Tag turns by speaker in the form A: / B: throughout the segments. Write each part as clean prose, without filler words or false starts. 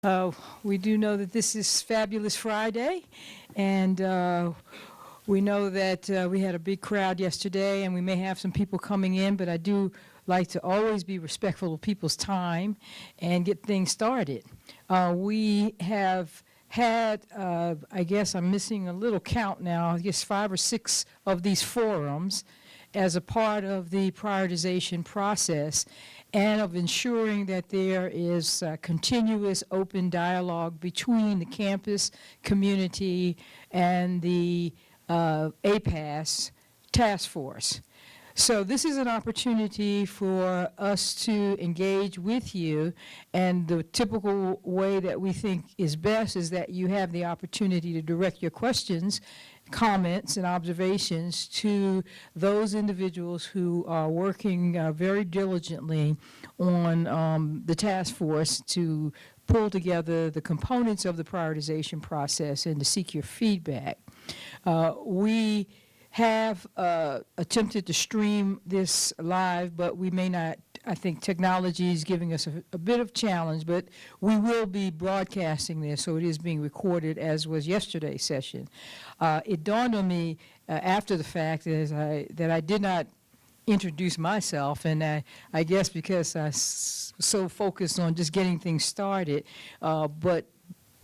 A: We do know that this is Fabulous Friday, and we know that we had a big crowd yesterday, and we may have some people coming in, but I do like to always be respectful of people's time and get things started. We have had, I guess I'm missing a little count now, I guess 5 or 6 of these forums as a part of the prioritization process and of ensuring that there is continuous open dialogue between the campus community and the APASP task force. So this is an opportunity for us to engage with you, and the typical way that we think is best is that you have the opportunity to direct your questions, comments, and observations to those individuals who are working very diligently on the task force to pull together the components of the prioritization process and to seek your feedback. We have attempted to stream this live, but we may not. I think technology is giving us a bit of challenge, but we will be broadcasting this, so it is being recorded, as was yesterday's session. It dawned on me after the fact that I did not introduce myself, and I guess because I was so focused on just getting things started, but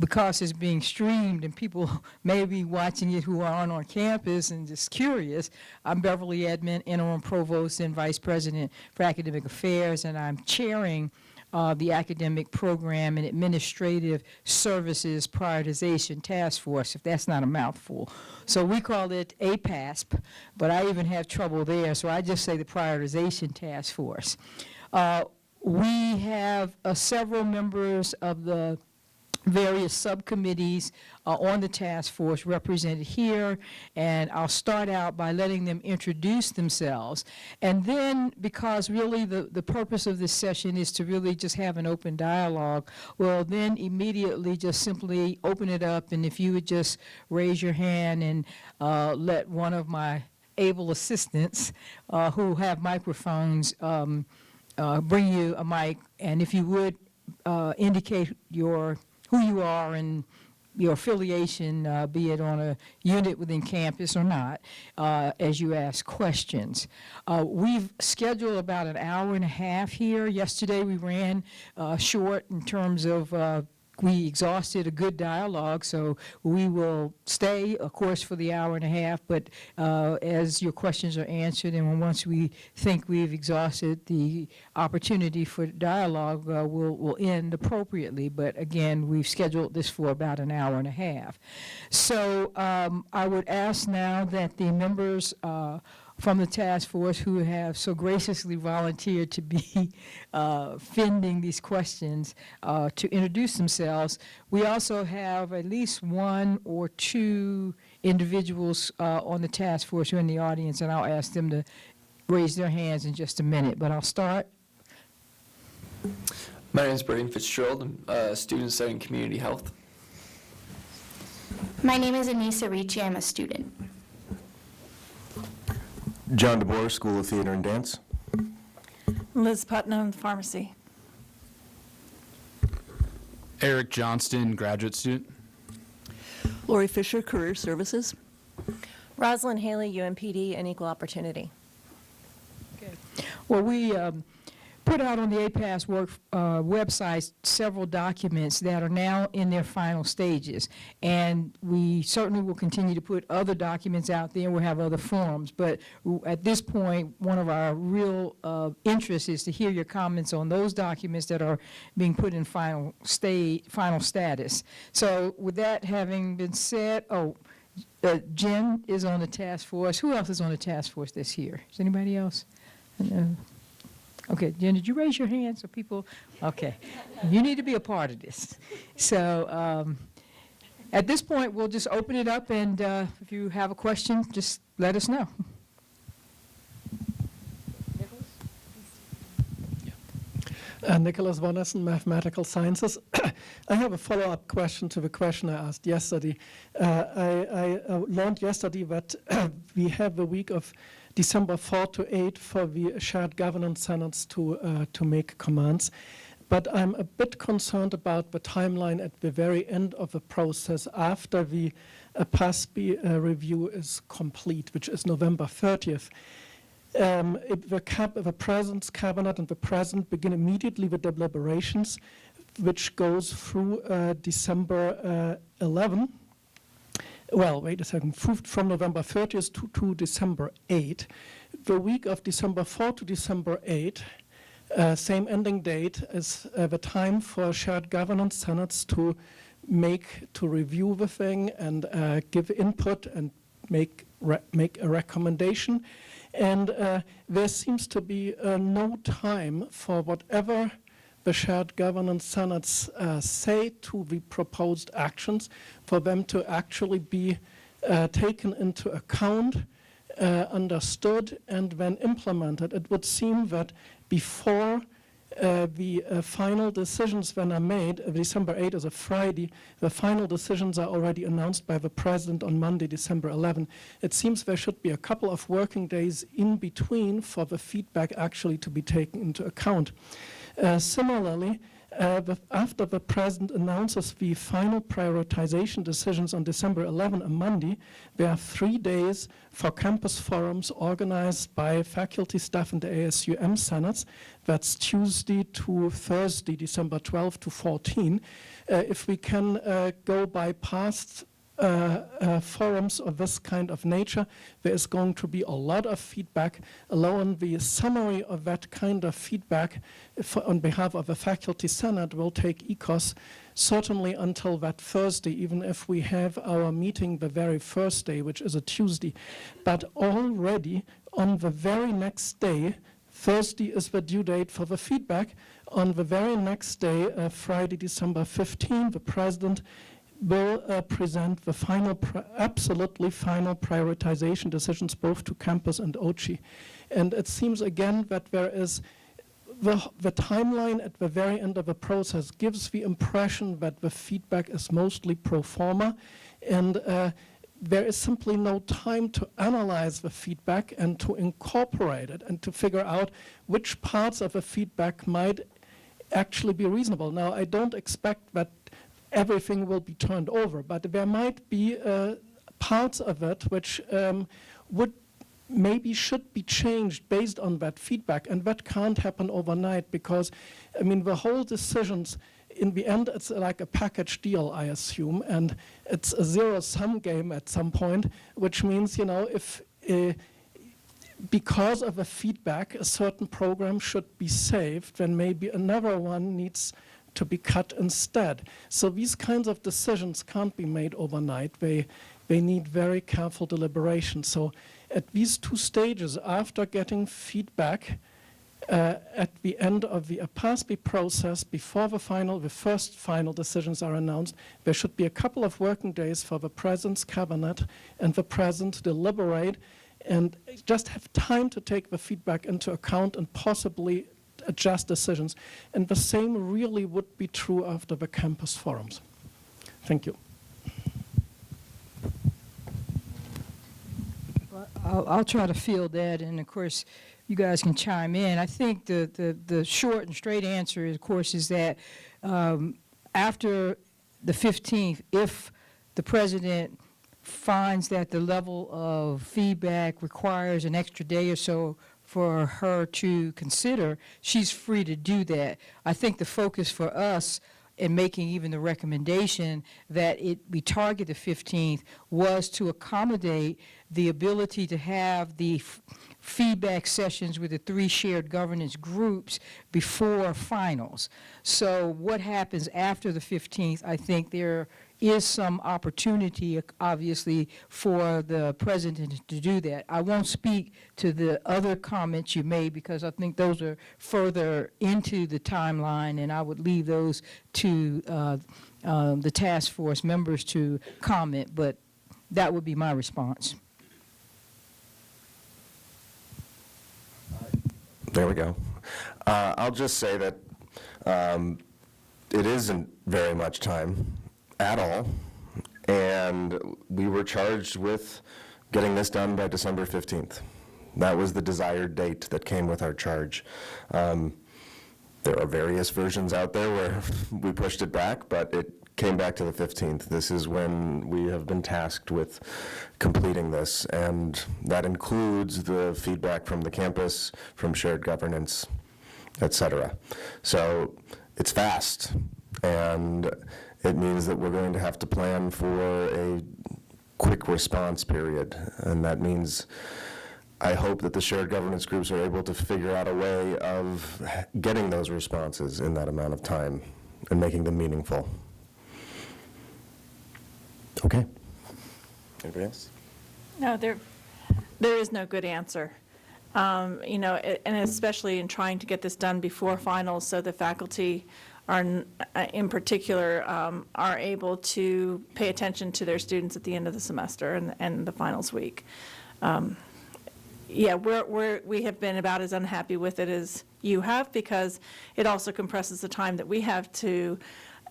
A: because it's being streamed and people may be watching it who aren't on campus and just curious, I'm Beverly Edmond, Interim Provost and Vice President for Academic Affairs, and I'm chairing the Academic Program and Administrative Services Prioritization Task Force, if that's not a mouthful. So we call it APASP, but I even have trouble there, so I just say the Prioritization Task Force. We have several members of the various subcommittees on the task force represented here, and I'll start out by letting them introduce themselves. And then, because really the purpose of this session is to really just have an open dialogue, we'll then immediately just simply open it up, and if you would just raise your hand and let one of my able assistants who have microphones bring you a mic, and if you would indicate who you are and your affiliation, be it on a unit within campus or not, as you ask questions. We've scheduled about an hour and a half here. Yesterday we ran short in terms of we exhausted a good dialogue, so we will stay, of course, for the hour and a half, but as your questions are answered and once we think we've exhausted the opportunity for dialogue, we'll end appropriately. But again, we've scheduled this for about an hour and a half. So I would ask now that the members from the task force who have so graciously volunteered to be fending these questions to introduce themselves. We also have at least 1 or 2 individuals on the task force who are in the audience, and I'll ask them to raise their hands in just a minute, but I'll start.
B: My name is Braden Fitzgerald. I'm a student studying community health.
C: My name is Anissa Ricci. I'm a student.
D: John DeBoer, School of Theater and Dance.
E: Liz Putnam, Pharmacy.
F: Eric Johnston, graduate student.
G: Lori Fisher, Career Services.
H: Rosalind Haley, UMPD and Equal Opportunity.
A: Okay. Well, we put out on the APASP website several documents that are now in their final stages, and we certainly will continue to put other documents out there. We'll have other forums, but at this point, one of our real interests is to hear your comments on those documents that are being put in final status. So with that having been said, Jen is on the task force. Who else is on the task force this year? Is anybody else? Okay, Jen, did you raise your hand so people, okay. You need to be a part of this. So at this point, we'll just open it up, and if you have a question, just let us know.
I: Nicholas Von Essen, Mathematical Sciences. I have a follow-up question to the question I asked yesterday. I learned yesterday that we have the week of December 4 to 8 for the shared governance synods to make commands. but I'm a bit concerned about the timeline at the very end of the process after the APASP review is complete, which is November 30th. If the President's Cabinet and the President begin immediately the deliberations, which goes through December 11. Well, wait a second, from November 30th to December 8. The week of December 4 to December 8, same ending date as the time for shared governance senates to review the thing and give input and make a recommendation. And there seems to be no time for whatever the shared governance senates say to the proposed actions for them to actually be taken into account, understood, and then implemented. It would seem that before the final decisions then are made, December 8 is a Friday, the final decisions are already announced by the President on Monday, December 11. It seems there should be a couple of working days in between for the feedback actually to be taken into account. Similarly, after the President announces the final prioritization decisions on December 11, a Monday, there are 3 days for campus forums organized by faculty, staff, and the ASUM senates. That's Tuesday to Thursday, December 12 to 14. If we can go by past forums of this kind of nature, there is going to be a lot of feedback. Alone the summary of that kind of feedback on behalf of the faculty senate will take ECOS certainly until that Thursday, even if we have our meeting the very first day, which is a Tuesday. But already on the very next day, Thursday is the due date for the feedback. On the very next day, Friday, December 15, the President will present the absolutely final prioritization decisions both to campus and OCHI. And it seems again that there is the timeline at the very end of the process gives the impression that the feedback is mostly pro forma, and there is simply no time to analyze the feedback and to incorporate it and to figure out which parts of the feedback might actually be reasonable. Now, I don't expect that everything will be turned over, but there might be parts of it which should be changed based on that feedback, and that can't happen overnight because, I mean, the whole decisions, in the end, it's like a package deal, I assume, and it's a zero-sum game at some point, which means, you know, if because of the feedback, a certain program should be saved, then maybe another one needs to be cut instead. So these kinds of decisions can't be made overnight. They need very careful deliberation. So at these 2 stages, after getting feedback at the end of the APASP process, before the first final decisions are announced, there should be a couple of working days for the President's Cabinet and the President to deliberate and just have time to take the feedback into account and possibly adjust decisions. And the same really would be true after the campus forums. Thank you.
A: Well, I'll try to field that, and of course, you guys can chime in. I think the short and straight answer, of course, is that after the 15th, if the President finds that the level of feedback requires an extra day or so for her to consider, she's free to do that. I think the focus for us in making even the recommendation that we target the 15th was to accommodate the ability to have the feedback sessions with the 3 shared governance groups before finals. So what happens after the 15th, I think there is some opportunity, obviously, for the President to do that. I won't speak to the other comments you made because I think those are further into the timeline, and I would leave those to the task force members to comment, but that would be my response.
D: There we go. I'll just say that it isn't very much time at all, and we were charged with getting this done by December 15th. That was the desired date that came with our charge. There are various versions out there where we pushed it back, but it came back to the 15th. This is when we have been tasked with completing this, and that includes the feedback from the campus, from shared governance, et cetera. So it's fast, and it means that we're going to have to plan for a quick response period, and that means I hope that the shared governance groups are able to figure out a way of getting those responses in that amount of time and making them meaningful. Okay. Anybody else?
E: No, there is no good answer. You know, and especially in trying to get this done before finals, so the faculty are, in particular, are able to pay attention to their students at the end of the semester and the finals week. Yeah, we have been about as unhappy with it as you have, because it also compresses the time that we have to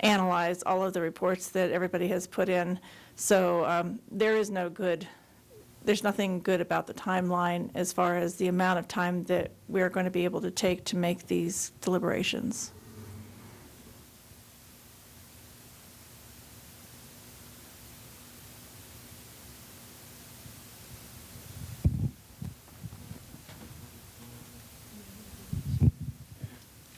E: analyze all of the reports that everybody has put in. So there's nothing good about the timeline as far as the amount of time that we're going to be able to take to make these deliberations.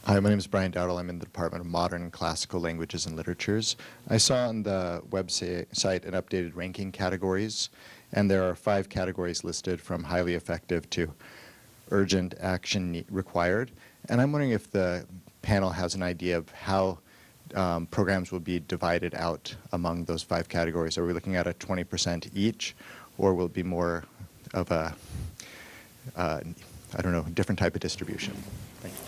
J: Hi, my name is Brian Dowdle. I'm in the Department of Modern and Classical Languages and Literatures. I saw on the website an updated ranking categories, and there are 5 categories listed from highly effective to urgent action required. And I'm wondering if the panel has an idea of how programs will be divided out among those 5 categories. Are we looking at a 20% each, or will it be more of a, I don't know, different type of distribution? Thank you.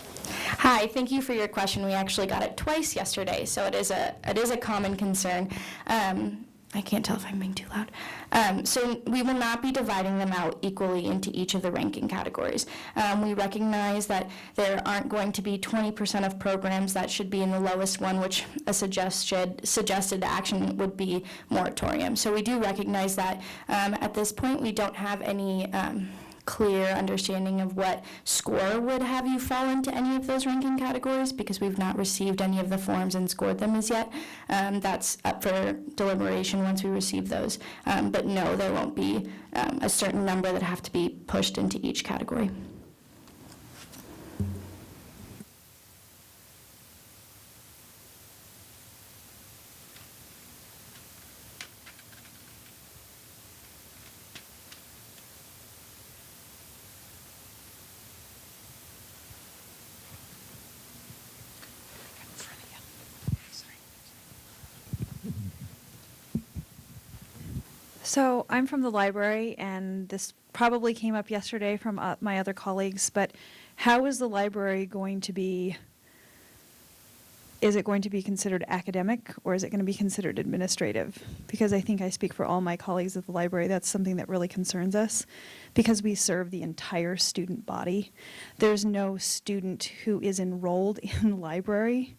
C: Hi, thank you for your question. We actually got it twice yesterday, so it is a common concern. I can't tell if I'm being too loud. So we will not be dividing them out equally into each of the ranking categories. We recognize that there aren't going to be 20% of programs that should be in the lowest one, which a suggested action would be moratorium. So we do recognize that. At this point, we don't have any clear understanding of what score would have you fall into any of those ranking categories, because we've not received any of the forms and scored them as yet. That's up for deliberation once we receive those. But no, there won't be a certain number that have to be pushed into each category.
K: So I'm from the library, and this probably came up yesterday from my other colleagues, but how is the library going to be, is it going to be considered academic, or is it going to be considered administrative? Because I think I speak for all my colleagues at the library, that's something that really concerns us, because we serve the entire student body. There's no student who is enrolled in the library,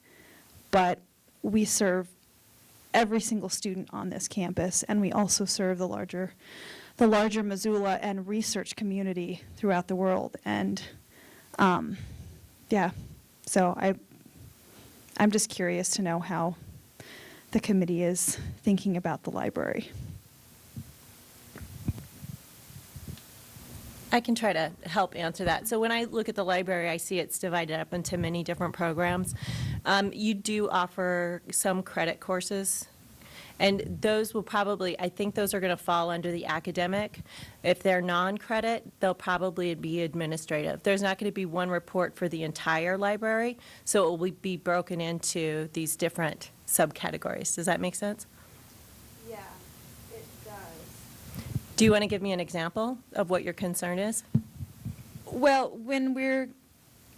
K: but we serve every single student on this campus, and we also serve the larger Missoula and research community throughout the world. And yeah, so I'm just curious to know how the committee is thinking about the library.
H: I can try to help answer that. So when I look at the library, I see it's divided up into many different programs. You do offer some credit courses, and those will probably, I think those are going to fall under the academic. If they're non-credit, they'll probably be administrative. There's not going to be one report for the entire library, so it will be broken into these different subcategories. Does that make sense?
K: Yeah, it does.
H: Do you want to give me an example of what your concern is?
K: Well, when we're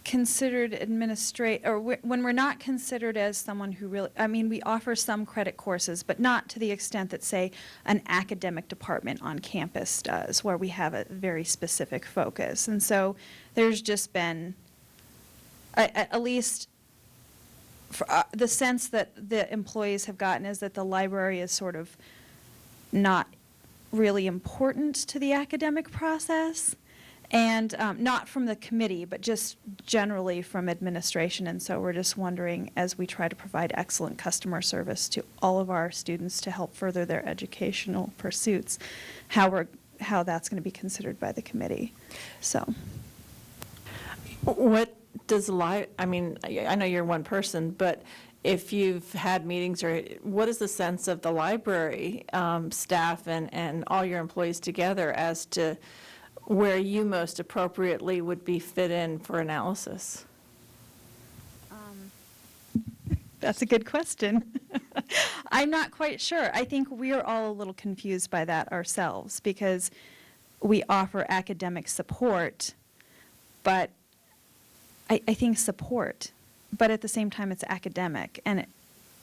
K: considered when we're not considered as someone who really, I mean, we offer some credit courses, but not to the extent that, say, an academic department on campus does, where we have a very specific focus. And so there's just been, at least for, the sense that the employees have gotten is that the library is sort of not really important to the academic process. And not from the committee, but just generally from administration. And so we're just wondering, as we try to provide excellent customer service to all of our students to help further their educational pursuits, how that's going to be considered by the committee. So.
E: What does I mean, I know you're one person, but if you've had meetings, or what is the sense of the library staff and all your employees together as to where you most appropriately would be fit in for analysis?
K: That's a good question. I'm not quite sure. I think we are all a little confused by that ourselves because we offer academic support, but I think support, but at the same time it's academic. And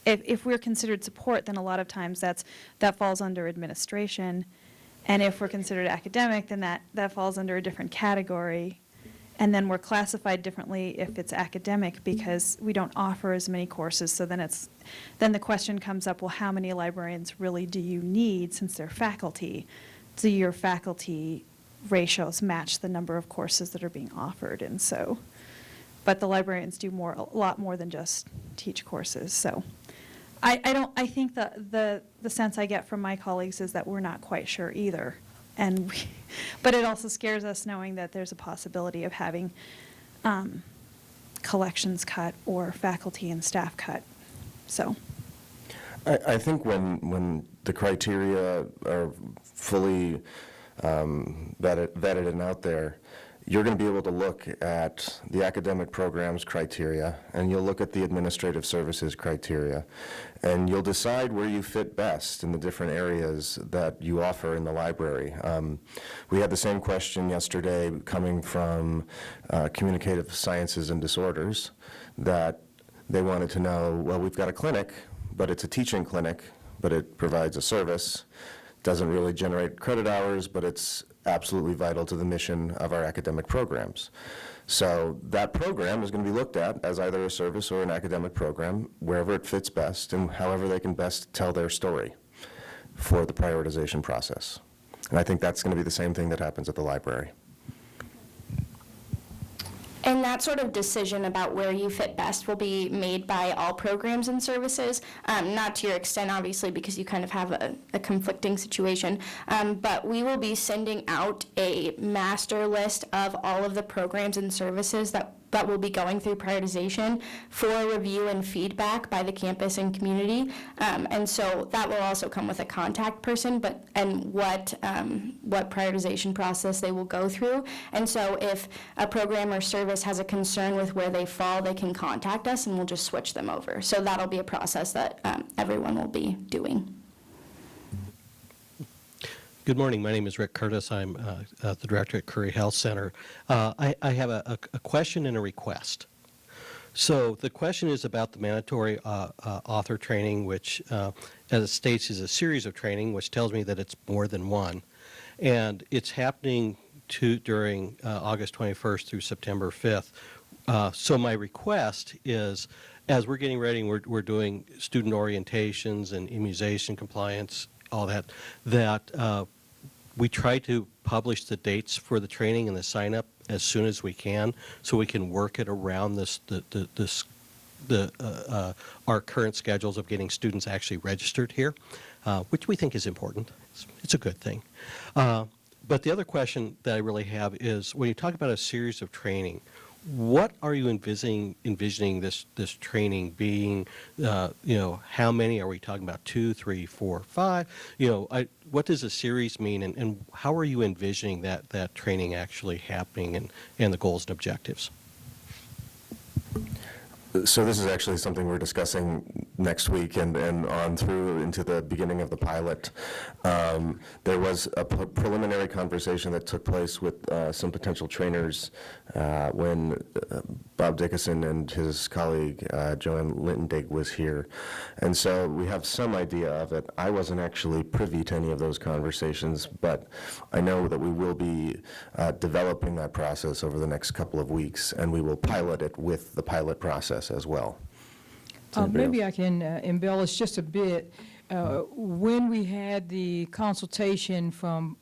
K: if we're considered support, then a lot of times that falls under administration. And if we're considered academic, then that falls under a different category. And then we're classified differently if it's academic because we don't offer as many courses. So then the question comes up, well, how many librarians really do you need since they're faculty? Do your faculty ratios match the number of courses that are being offered? And so, but the librarians do a lot more than just teach courses. So I think the sense I get from my colleagues is that we're not quite sure either. But it also scares us knowing that there's a possibility of having collections cut or faculty and staff cut. So
D: I think when the criteria are fully vetted and out there, you're going to be able to look at the academic program's criteria, and you'll look at the administrative services criteria, and you'll decide where you fit best in the different areas that you offer in the library. We had the same question yesterday coming from communicative sciences and disorders, that they wanted to know, well, we've got a clinic, but it's a teaching clinic, but it provides a service, doesn't really generate credit hours, but it's absolutely vital to the mission of our academic programs. So that program is going to be looked at as either a service or an academic program, wherever it fits best and however they can best tell their story for the prioritization process. And I think that's going to be the same thing that happens at the library.
C: And that sort of decision about where you fit best will be made by all programs and services, not to your extent, obviously, because you kind of have a conflicting situation. But we will be sending out a master list of all of the programs and services that will be going through prioritization for review and feedback by the campus and community. And so that will also come with a contact person, and what prioritization process they will go through. And so if a program or service has a concern with where they fall, they can contact us and we'll just switch them over. So that'll be a process that everyone will be doing.
L: Good morning. My name is Rick Curtis. I'm the director at Curry Health Center. I have a question and a request. So the question is about the mandatory author training, which, as it states, is a series of training, which tells me that it's more than one. And it's happening during August 21st through September 5th. So my request is, as we're getting ready, we're doing student orientations and immunization compliance, all that we try to publish the dates for the training and the sign-up as soon as we can, so we can work it around our current schedules of getting students actually registered here, which we think is important. It's a good thing. But the other question that I really have is, when you talk about a series of training, what are you envisioning this training being? How many are we talking about? 2, 3, 4, 5? What does a series mean, and how are you envisioning that training actually happening, and the goals and objectives?
D: So this is actually something we're discussing next week and on through into the beginning of the pilot. There was a preliminary conversation that took place with some potential trainers when Bob Dickinson and his colleague Joanne Lindendig was here. And so we have some idea of it. I wasn't actually privy to any of those conversations, but I know that we will be developing that process over the next couple of weeks, and we will pilot it with the pilot process as well.
A: Maybe I can embellish just a bit. When we had the consultation from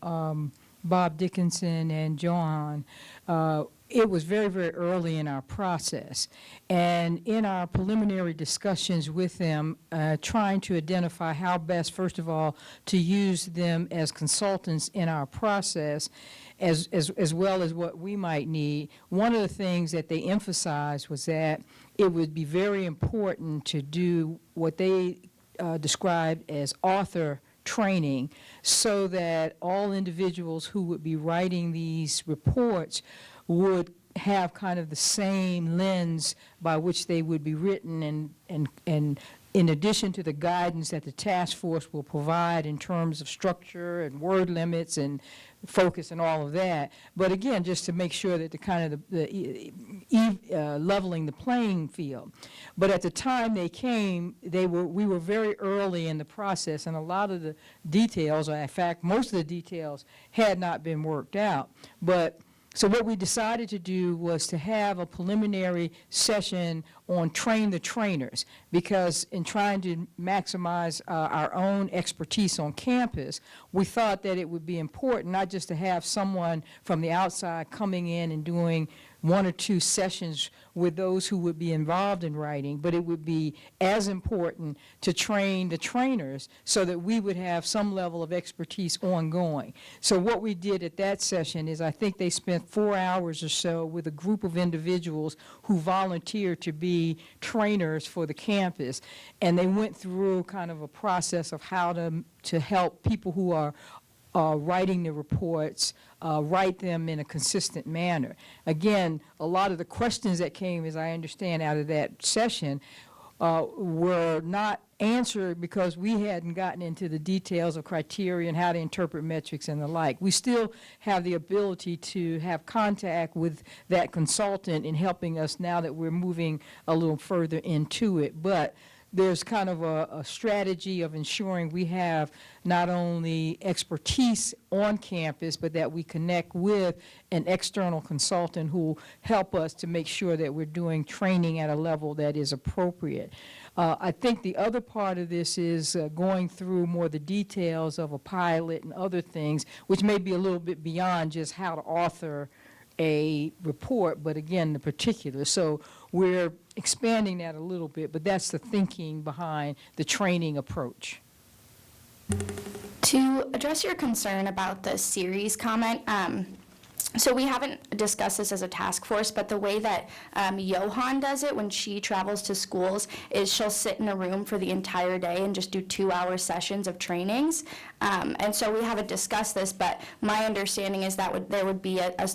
A: Bob Dickinson and Johan, it was very, very early in our process. And in our preliminary discussions with them, trying to identify how best, first of all, to use them as consultants in our process, as well as what we might need, one of the things that they emphasized was that it would be very important to do what they described as author training, so that all individuals who would be writing these reports would have kind of the same lens by which they would be written, and in addition to the guidance that the task force will provide in terms of structure and word limits and focus and all of that. But again, just to make sure that the kind of leveling the playing field. But at the time they came, we were very early in the process, and a lot of the details, or in fact, most of the details had not been worked out. But so what we decided to do was to have a preliminary session on train the trainers, because in trying to maximize our own expertise on campus, we thought that it would be important not just to have someone from the outside coming in and doing 1 or 2 sessions with those who would be involved in writing, but it would be as important to train the trainers so that we would have some level of expertise ongoing. So what we did at that session is I think they spent 4 hours or so with a group of individuals who volunteered to be trainers for the campus, and they went through kind of a process of how to help people who are writing the reports, write them in a consistent manner. Again, a lot of the questions that came, as I understand, out of that session were not answered because we hadn't gotten into the details of criteria and how to interpret metrics and the like. We still have the ability to have contact with that consultant in helping us now that we're moving a little further into it. But there's kind of a strategy of ensuring we have not only expertise on campus, but that we connect with an external consultant who will help us to make sure that we're doing training at a level that is appropriate. I think the other part of this is going through more the details of a pilot and other things, which may be a little bit beyond just how to author a report, but again, the particulars. So we're expanding that a little bit, but that's the thinking behind the training approach.
C: To address your concern about the series comment, so we haven't discussed this as a task force, but the way that Johan does it when she travels to schools is she'll sit in a room for the entire day and just do 2-hour sessions of trainings. And so we haven't discussed this, but my understanding is that there would be a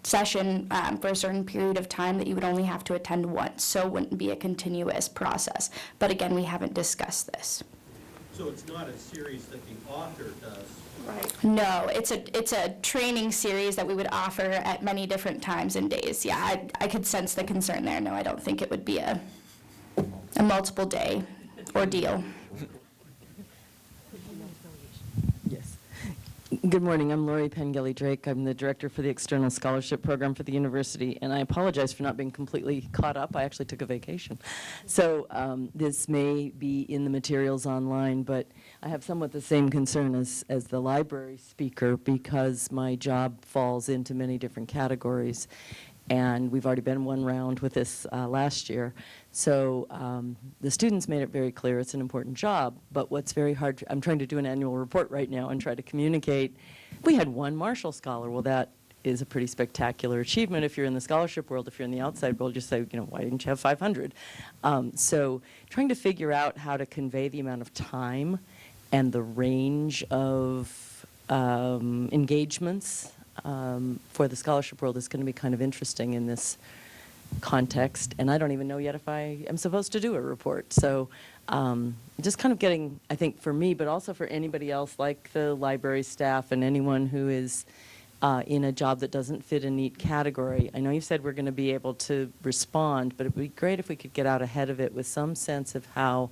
C: session for a certain period of time that you would only have to attend once, so it wouldn't be a continuous process. But again, we haven't discussed this.
L: So it's not a series that the author does?
C: Right. No, it's a training series that we would offer at many different times and days. Yeah, I could sense the concern there. No, I don't think it would be a multiple day ordeal.
M: Yes. Good morning. I'm Lori Pengelly-Drake. I'm the director for the External Scholarship Program for the university, and I apologize for not being completely caught up. I actually took a vacation. So this may be in the materials online, but I have somewhat the same concern as the library speaker, because my job falls into many different categories. And we've already been one round with this last year. So the students made it very clear it's an important job, but what's very hard, I'm trying to do an annual report right now and try to communicate. We had one Marshall Scholar. Well, that is a pretty spectacular achievement if you're in the scholarship world. If you're in the outside world, just say, why didn't you have 500? So trying to figure out how to convey the amount of time and the range of engagements for the scholarship world is going to be kind of interesting in this context, and I don't even know yet if I am supposed to do a report. So just kind of getting, I think for me, but also for anybody else like the library staff and anyone who is in a job that doesn't fit a neat category. I know you said we're going to be able to respond, but it would be great if we could get out ahead of it with some sense of how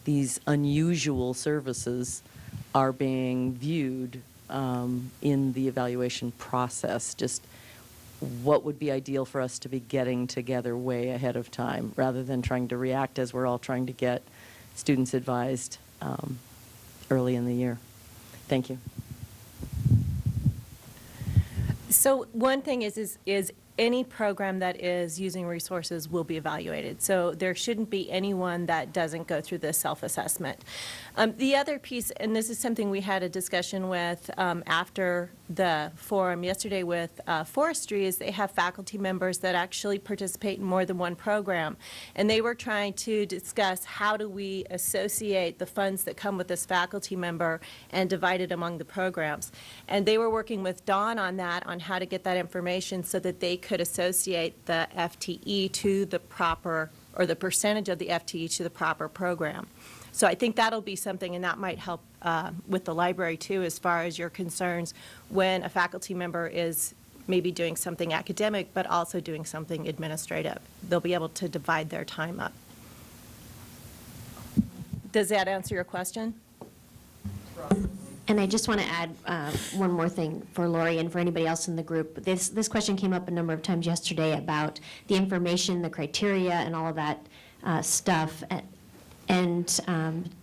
M: these unusual services are being viewed in the evaluation process. Just what would be ideal for us to be getting together way ahead of time, rather than trying to react as we're all trying to get students advised early in the year. Thank you.
H: So one thing is any program that is using resources will be evaluated. So there shouldn't be anyone that doesn't go through this self-assessment. The other piece, and this is something we had a discussion with after the forum yesterday with forestry, is they have faculty members that actually participate in more than one program. And they were trying to discuss how do we associate the funds that come with this faculty member and divide it among the programs. And they were working with Dawn on that, on how to get that information so that they could associate the FTE to the proper, or the percentage of the FTE to the proper program. So I think that'll be something, and that might help with the library too, as far as your concerns when a faculty member is maybe doing something academic but also doing something administrative. They'll be able to divide their time up. Does that answer your question?
N: And I just want to add one more thing for Lori and for anybody else in the group. This question came up a number of times yesterday about the information, the criteria, and all of that stuff. And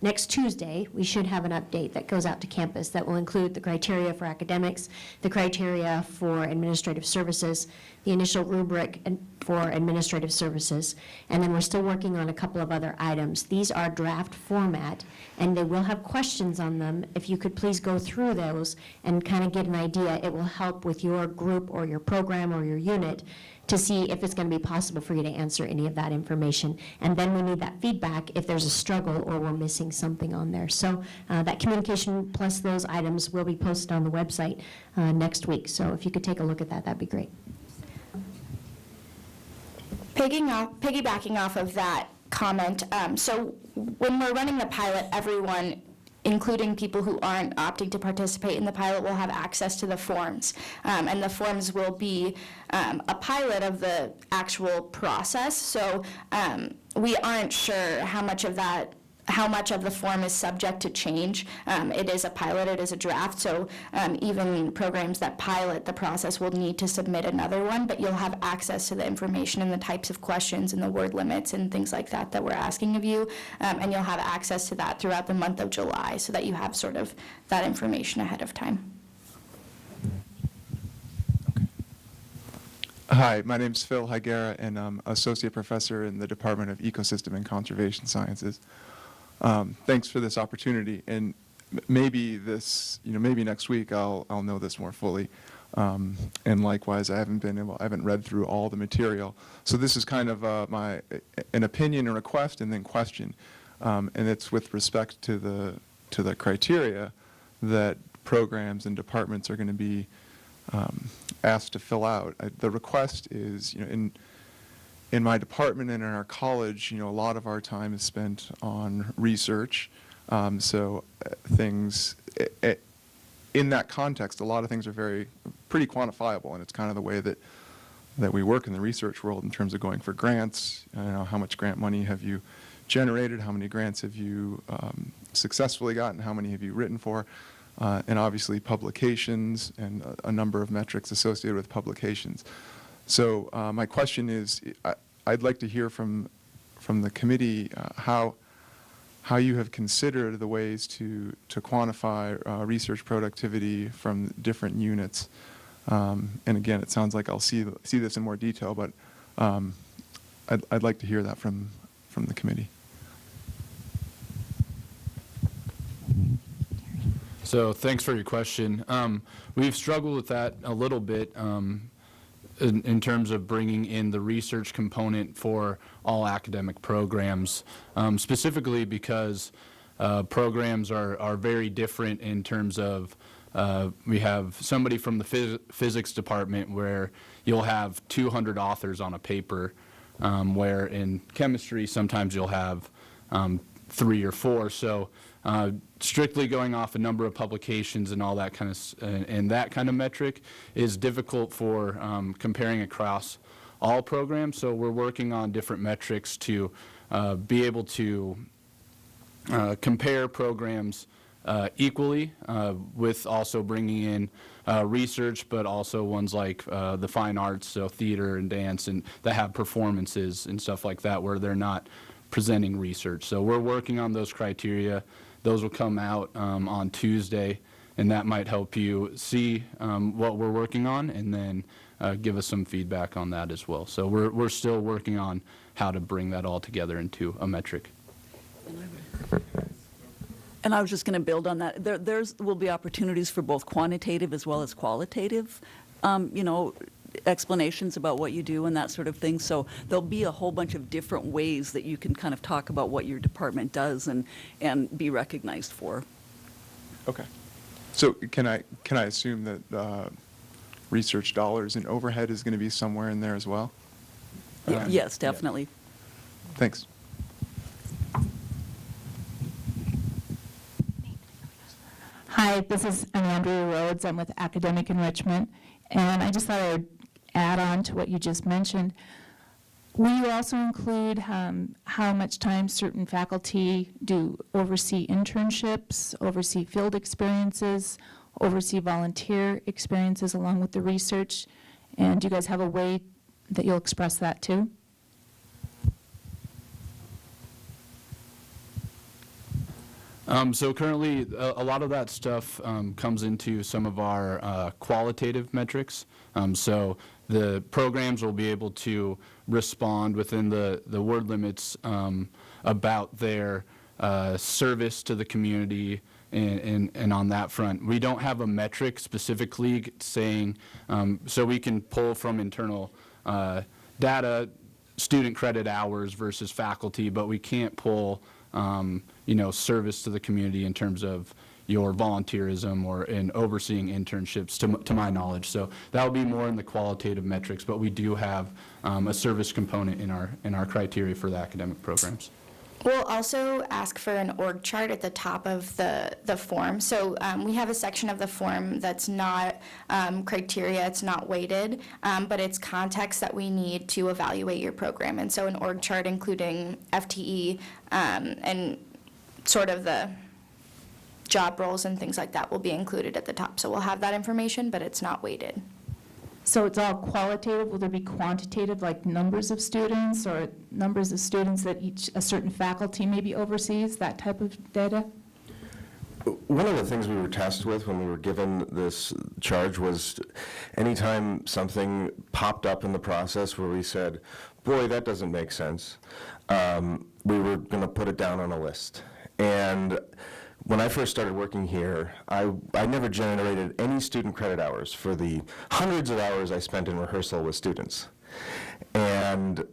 N: next Tuesday, we should have an update that goes out to campus that will include the criteria for academics, the criteria for administrative services, the initial rubric for administrative services, and then we're still working on a couple of other items. These are draft format, and they will have questions on them. If you could please go through those and kind of get an idea, it will help with your group or your program or your unit to see if it's going to be possible for you to answer any of that information. And then we need that feedback if there's a struggle or we're missing something on there. So that communication plus those items will be posted on the website next week. So if you could take a look at that, that'd be great.
C: Piggybacking off of that comment, so when we're running the pilot, everyone, including people who aren't opting to participate in the pilot, will have access to the forms. And the forms will be a pilot of the actual process. So we aren't sure how much of the form is subject to change. It is a pilot, it is a draft, so even programs that pilot the process will need to submit another one, but you'll have access to the information and the types of questions and the word limits and things like that that we're asking of you, and you'll have access to that throughout the month of July so that you have sort of that information ahead of time.
O: Hi, my name is Phil Higuera, and I'm Associate Professor in the Department of Ecosystem and Conservation Sciences. Thanks for this opportunity, and maybe maybe next week I'll know this more fully. And likewise, I haven't read through all the material. So this is kind of an opinion, a request, and then question, and it's with respect to the criteria that programs and departments are going to be asked to fill out. The request is, in my department and in our college, a lot of our time is spent on research. So things, in that context, a lot of things are pretty quantifiable, and it's kind of the way that we work in the research world in terms of going for grants. How much grant money have you generated? How many grants have you successfully gotten? How many have you written for? And obviously publications and a number of metrics associated with publications. So my question is, I'd like to hear from the committee how you have considered the ways to quantify research productivity from different units. And again, it sounds like I'll see this in more detail, but I'd like to hear that from the committee.
F: So thanks for your question. We've struggled with that a little bit in terms of bringing in the research component for all academic programs, specifically because programs are very different in terms of we have somebody from the physics department where you'll have 200 authors on a paper, where in chemistry sometimes you'll have 3 or 4. So strictly going off a number of publications and all that kind of and that kind of metric is difficult for comparing across all programs. So we're working on different metrics to be able to compare programs equally, with also bringing in research, but also ones like the fine arts, so theater and dance, and that have performances and stuff like that where they're not presenting research. So we're working on those criteria. Those will come out on Tuesday, and that might help you see what we're working on, and then give us some feedback on that as well. So we're still working on how to bring that all together into a metric.
G: And I was just going to build on that. There will be opportunities for both quantitative as well as qualitative, explanations about what you do and that sort of thing. So there'll be a whole bunch of different ways that you can kind of talk about what your department does and be recognized for.
O: Okay. So can I assume that research dollars and overhead is going to be somewhere in there as well?
G: Yes, definitely.
O: Thanks.
P: Hi, this is Andrea Rhodes. I'm with Academic Enrichment, and I just thought I would add on to what you just mentioned. Will you also include how much time certain faculty do oversee internships, oversee field experiences, oversee volunteer experiences along with the research? And do you guys have a way that you'll express that too?
F: So currently, a lot of that stuff comes into some of our qualitative metrics. So the programs will be able to respond within the word limits about their service to the community, and on that front. We don't have a metric specifically saying, so we can pull from internal data, student credit hours versus faculty, but we can't pull service to the community in terms of your volunteerism or in overseeing internships, to my knowledge. So that will be more in the qualitative metrics, but we do have a service component in our criteria for the academic programs.
C: We'll also ask for an org chart at the top of the form. So we have a section of the form that's not criteria, it's not weighted, but it's context that we need to evaluate your program. And so an org chart including FTE and sort of the job roles and things like that will be included at the top. So we'll have that information, but it's not weighted.
P: So it's all qualitative. Will there be quantitative, like numbers of students or numbers of students that a certain faculty maybe oversees, that type of data?
D: One of the things we were tasked with when we were given this charge was anytime something popped up in the process where we said, boy, that doesn't make sense, we were going to put it down on a list. And when I first started working here, I never generated any student credit hours for the hundreds of hours I spent in rehearsal with students. And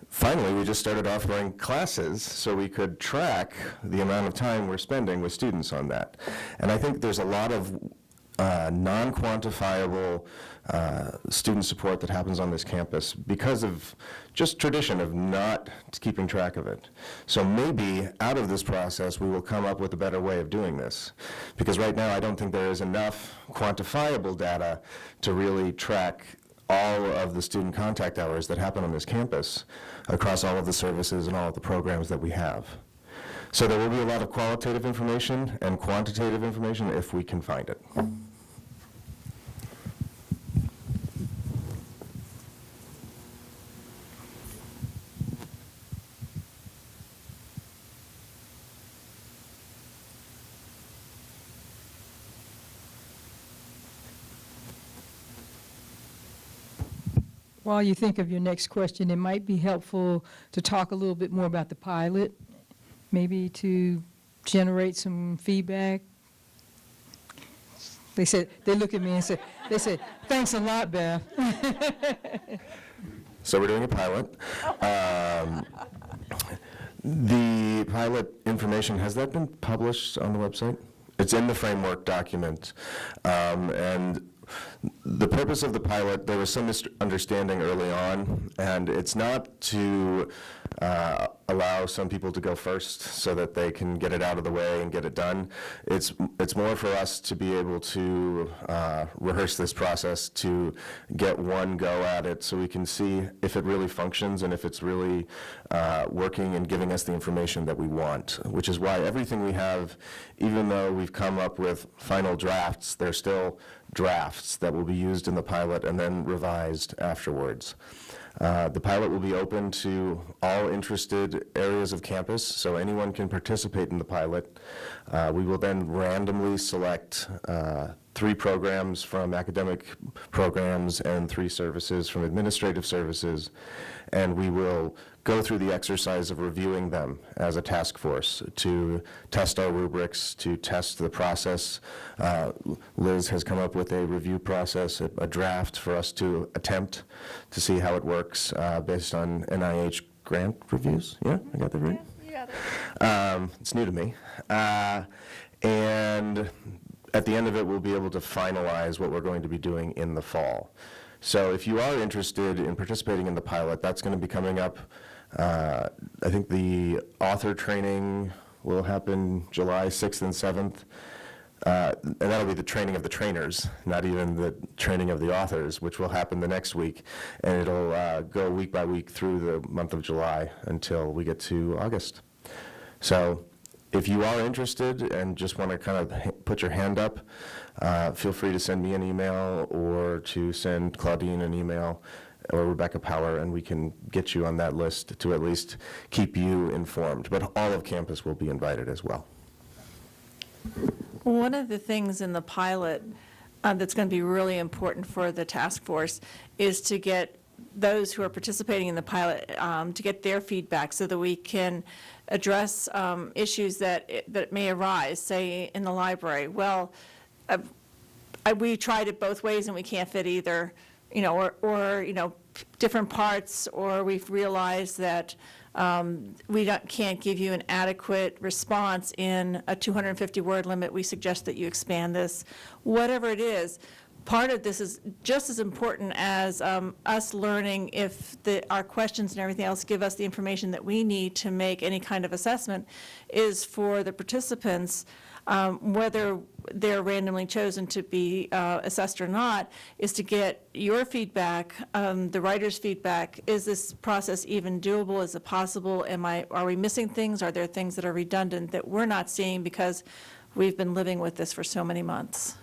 D: finally, we just started offering classes so we could track the amount of time we're spending with students on that. And I think there's a lot of non-quantifiable student support that happens on this campus because of just tradition of not keeping track of it. So maybe out of this process we will come up with a better way of doing this, because right now I don't think there is enough quantifiable data to really track all of the student contact hours that happen on this campus across all of the services and all of the programs that we have. So there will be a lot of qualitative information and quantitative information if we can find it.
A: While you think of your next question, it might be helpful to talk a little bit more about the pilot, maybe to generate some feedback. They look at me and they said, thanks a lot, Beth.
D: So we're doing a pilot. The pilot information, has that been published on the website? It's in the framework document. And the purpose of the pilot, there was some misunderstanding early on, and it's not to allow some people to go first so that they can get it out of the way and get it done. It's more for us to be able to rehearse this process, to get one go at it so we can see if it really functions and if it's really working and giving us the information that we want, which is why everything we have, even though we've come up with final drafts, they're still drafts that will be used in the pilot and then revised afterwards. The pilot will be open to all interested areas of campus, so anyone can participate in the pilot. We will then randomly select 3 programs from academic programs and 3 services from administrative services, and we will go through the exercise of reviewing them as a task force to test our rubrics, to test the process. Liz has come up with a review process, a draft for us to attempt to see how it works based on NIH grant reviews. Yeah, I got that right?
E: Yeah, you got it.
D: It's new to me. And at the end of it, we'll be able to finalize what we're going to be doing in the fall. So if you are interested in participating in the pilot, that's going to be coming up. I think the author training will happen July 6th and 7th. And that'll be the training of the trainers, not even the training of the authors, which will happen the next week. And it'll go week by week through the month of July until we get to August. So if you are interested and just want to kind of put your hand up, feel free to send me an email or to send Claudine an email or Rebecca Power, and we can get you on that list to at least keep you informed. But all of campus will be invited as well.
E: One of the things in the pilot that's going to be really important for the task force is to get those who are participating in the pilot to get their feedback so that we can address issues that may arise, say in the library. Well, we tried it both ways and we can't fit either, or different parts, or we've realized that we can't give you an adequate response in a 250-word limit. We suggest that you expand this. Whatever it is, part of this is just as important as us learning if our questions and everything else give us the information that we need to make any kind of assessment, is for the participants, whether they're randomly chosen to be assessed or not, is to get your feedback, the writer's feedback. Is this process even doable? Is it possible? Are we missing things? Are there things that are redundant that we're not seeing because we've been living with this for so many months?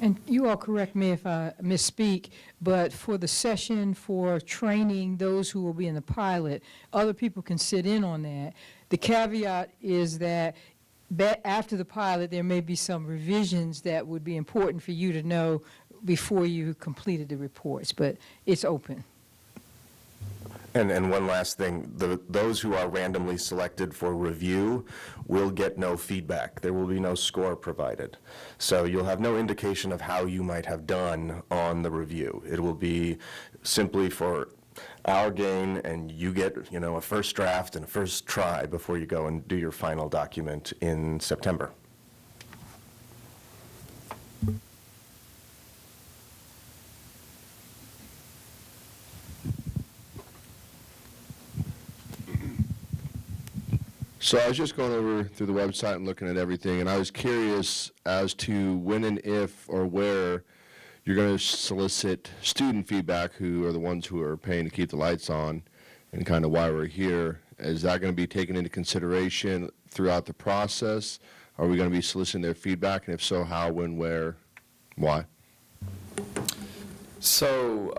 A: And you all correct me if I misspeak, but for the session for training those who will be in the pilot, other people can sit in on that. The caveat is that after the pilot, there may be some revisions that would be important for you to know before you completed the reports, but it's open.
D: And one last thing, those who are randomly selected for review will get no feedback. There will be no score provided. So you'll have no indication of how you might have done on the review. It will be simply for our gain, and you get, a first draft and a first try before you go and do your final document in September.
Q: So I was just going over through the website and looking at everything, and I was curious as to when and if or where you're going to solicit student feedback, who are the ones who are paying to keep the lights on, and kind of why we're here. Is that going to be taken into consideration throughout the process? Are we going to be soliciting their feedback, and if so, how, when, where, why?
B: So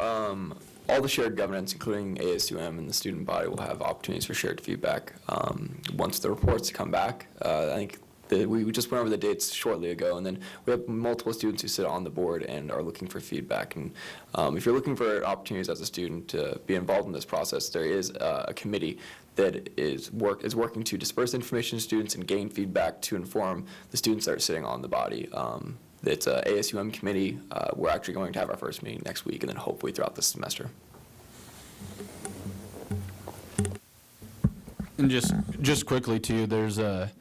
B: all the shared governance, including ASUM and the student body, will have opportunities for shared feedback once the reports come back. I think we just went over the dates shortly ago, and then we have multiple students who sit on the board and are looking for feedback. And if you're looking for opportunities as a student to be involved in this process, there is a committee that is working to disperse information to students and gain feedback to inform the students that are sitting on the body. It's a ASUM committee. We're actually going to have our first meeting next week, and then hopefully throughout the semester.
F: And just quickly too, there's a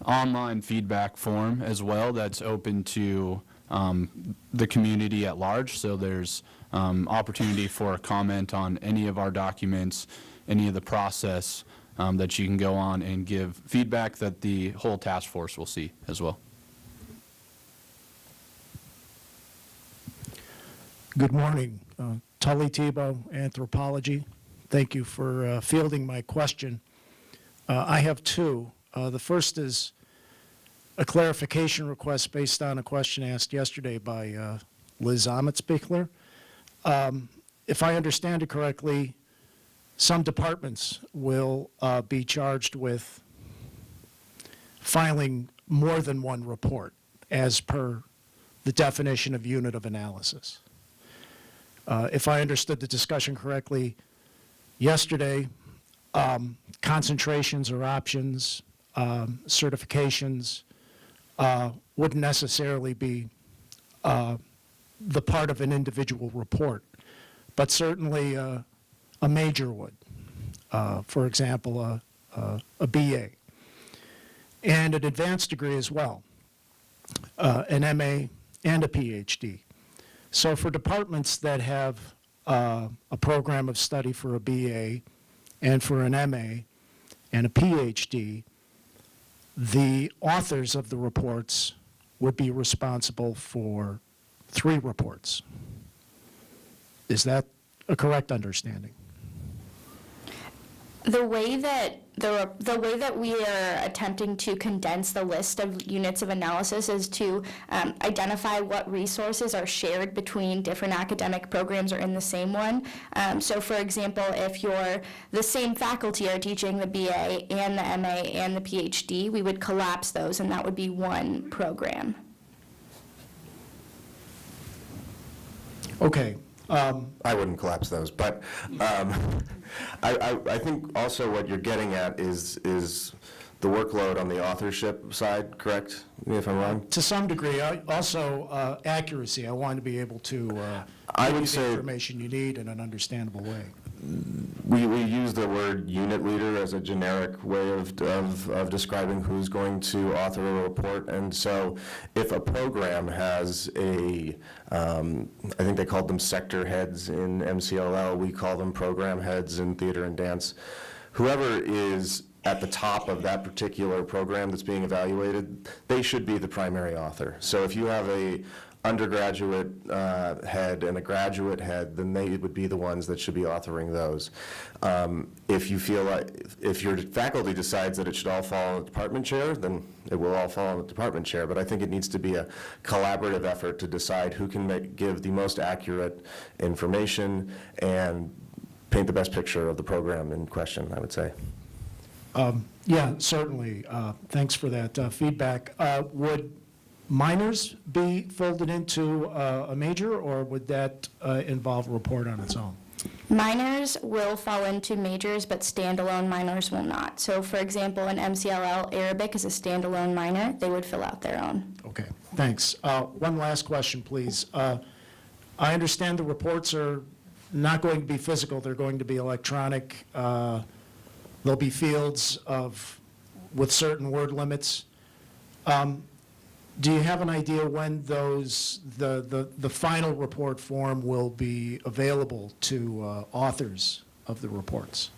F: online feedback form as well that's open to the community at large. So there's opportunity for a comment on any of our documents, any of the process that you can go on and give feedback that the whole task force will see as well.
R: Good morning. Tully Tebow, Anthropology. Thank you for fielding my question. I have two. The first is a clarification request based on a question asked yesterday by Liz Amitsbichler. if I understand it correctly, some departments will be charged with filing more than one report as per the definition of unit of analysis. If I understood the discussion correctly yesterday, concentrations or options, certifications wouldn't necessarily be the part of an individual report, but certainly a major would. For example, a BA, and an advanced degree as well, an MA and a PhD. So for departments that have a program of study for a BA and for an MA and a PhD, the authors of the reports would be responsible for 3 reports. Is that a correct understanding?
C: The way that we are attempting to condense the list of units of analysis is to identify what resources are shared between different academic programs or in the same one. So for example, if the same faculty are teaching the BA and the MA and the PhD, we would collapse those and that would be one program.
R: Okay.
D: I wouldn't collapse those, but I think also what you're getting at is the workload on the authorship side, correct? If I'm wrong?
R: To some degree. Also, accuracy. I want to be able to give you the information you need in an understandable way.
D: We use the word unit leader as a generic way of describing who's going to author a report. And so if a program has I think they called them sector heads in MCLL, we call them program heads in theater and dance. Whoever is at the top of that particular program that's being evaluated, they should be the primary author. So if you have a undergraduate head and a graduate head, then they would be the ones that should be authoring those. If you feel like, if your faculty decides that it should all fall on the department chair, then it will all fall on the department chair. But I think it needs to be a collaborative effort to decide who can give the most accurate information and paint the best picture of the program in question, I would say.
R: Yeah, certainly. Thanks for that feedback. Would minors be folded into a major, or would that involve a report on its own?
C: Minors will fall into majors, but standalone minors will not. So for example, in MCLL, Arabic is a standalone minor. They would fill out their own.
R: Okay, thanks. One last question, please. I understand the reports are not going to be physical. They're going to be electronic. There'll be fields with certain word limits. Do you have an idea when the final report form will be available to authors of the reports?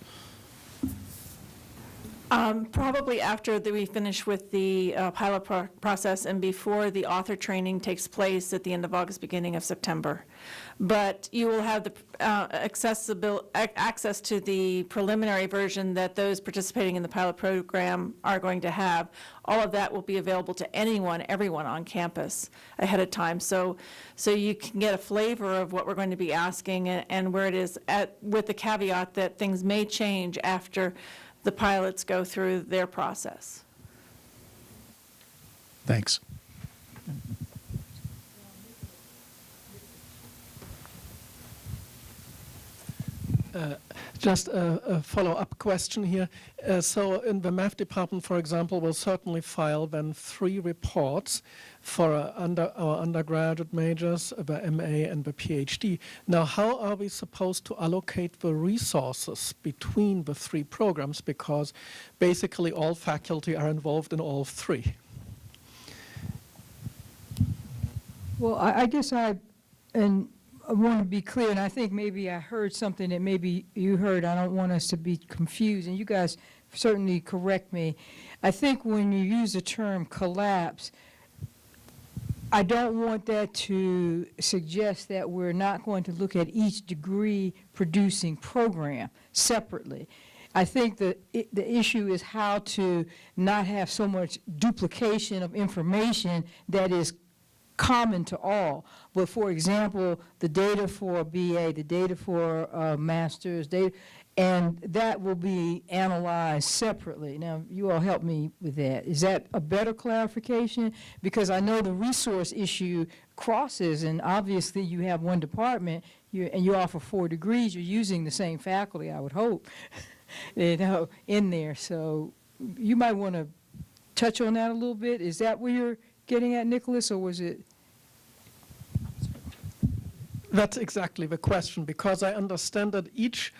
E: Probably after we finish with the pilot process and before the author training takes place at the end of August, beginning of September. But you will have the access to the preliminary version that those participating in the pilot program are going to have. All of that will be available to everyone on campus ahead of time. So you can get a flavor of what we're going to be asking and where it is with the caveat that things may change after the pilots go through their process.
R: Thanks.
I: Just a follow-up question here. So in the math department, for example, we'll certainly file then 3 reports for our undergraduate majors, the MA and the PhD. Now, how are we supposed to allocate the resources between the 3 programs? Because basically all faculty are involved in all 3.
A: Well, I guess I want to be clear, and I think maybe I heard something that maybe you heard. I don't want us to be confused, and you guys certainly correct me. I think when you use the term collapse, I don't want that to suggest that we're not going to look at each degree producing program separately. I think the issue is how to not have so much duplication of information that is common to all. But for example, the data for BA, the data for master's, and that will be analyzed separately. Now, you all help me with that. Is that a better clarification? Because I know the resource issue crosses, and obviously you have one department, and you offer 4 degrees, you're using the same faculty, I would hope, in there. So you might want to touch on that a little bit. Is that where you're getting at, Nicholas, or was it?
I: That's exactly the question, because I understand that each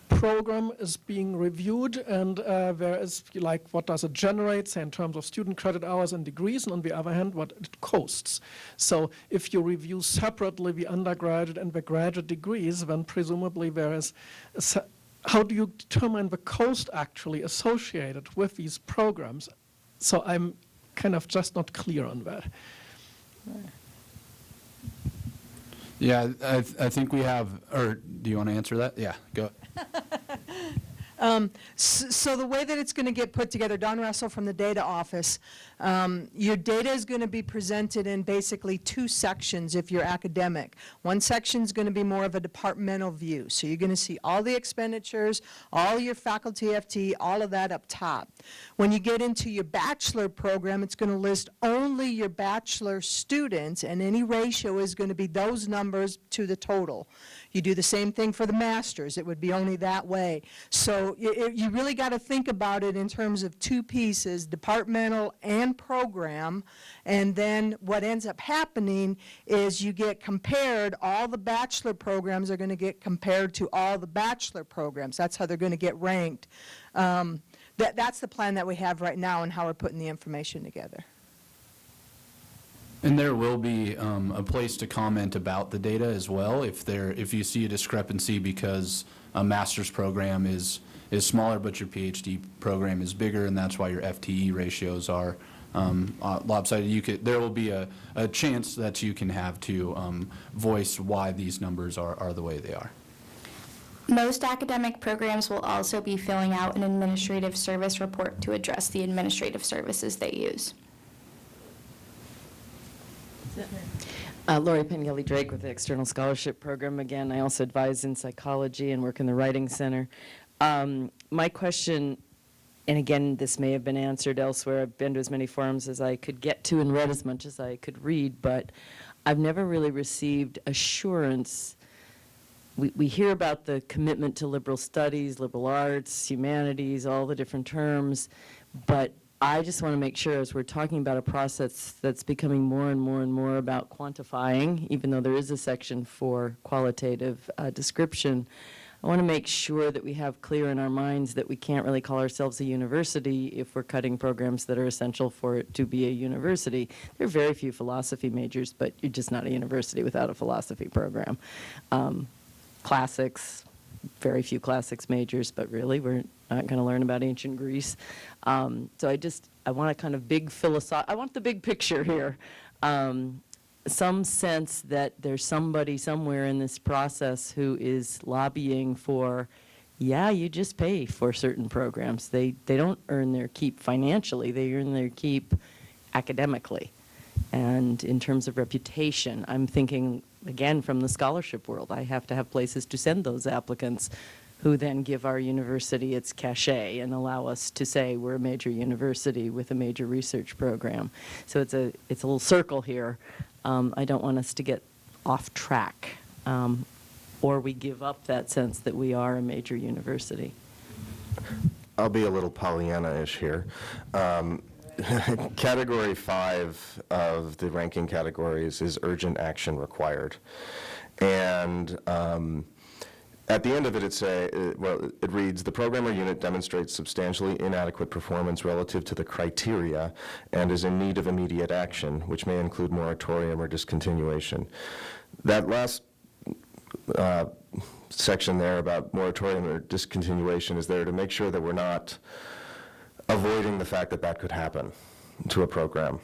I: program is being reviewed, and there is, like, what does it generate, say, in terms of student credit hours and degrees, and on the other hand, what it costs. So if you review separately the undergraduate and the graduate degrees, then presumably there is, how do you determine the cost actually associated with these programs? So I'm kind of just not clear on that.
F: Yeah, I think we have, or do you want to answer that? Yeah, go.
S: So the way that it's going to get put together, Don Russell from the data office, your data is going to be presented in basically 2 sections if you're academic. One section is going to be more of a departmental view. So you're going to see all the expenditures, all your faculty FT, all of that up top. When you get into your bachelor program, it's going to list only your bachelor students, and any ratio is going to be those numbers to the total. You do the same thing for the masters. It would be only that way. So you really got to think about it in terms of 2 pieces, departmental and program. And then what ends up happening is you get compared, all the bachelor programs are going to get compared to all the bachelor programs. That's how they're going to get ranked. That's the plan that we have right now and how we're putting the information together.
F: And there will be a place to comment about the data as well if you see a discrepancy because a master's program is smaller but your PhD program is bigger, and that's why your FTE ratios are lopsided. There will be a chance that you can have to voice why these numbers are the way they are.
C: Most academic programs will also be filling out an administrative service report to address the administrative services they use.
M: Lori Pengelly-Drake with the External Scholarship Program. Again, I also advise in psychology and work in the Writing Center. My question, and again, this may have been answered elsewhere. I've been to as many forums as I could get to and read as much as I could read, but I've never really received assurance. We hear about the commitment to liberal studies, liberal arts, humanities, all the different terms, but I just want to make sure, as we're talking about a process that's becoming more and more and more about quantifying, even though there is a section for qualitative description, I want to make sure that we have clear in our minds that we can't really call ourselves a university if we're cutting programs that are essential for it to be a university. There are very few philosophy majors, but you're just not a university without a philosophy program. Classics, very few classics majors, but really we're not going to learn about ancient Greece. So I want a kind of big I want the big picture here. Some sense that there's somebody somewhere in this process who is lobbying for, yeah, you just pay for certain programs. They don't earn their keep financially, they earn their keep academically. And in terms of reputation, I'm thinking, again, from the scholarship world, I have to have places to send those applicants who then give our university its cachet and allow us to say we're a major university with a major research program. So it's a little circle here. I don't want us to get off track, or we give up that sense that we are a major university.
D: I'll be a little Pollyanna-ish here. Category 5 of the ranking categories is urgent action required. And at the end of it, it reads, the program or unit demonstrates substantially inadequate performance relative to the criteria and is in need of immediate action, which may include moratorium or discontinuation. That last section there about moratorium or discontinuation is there to make sure that we're not avoiding the fact that that could happen to a program.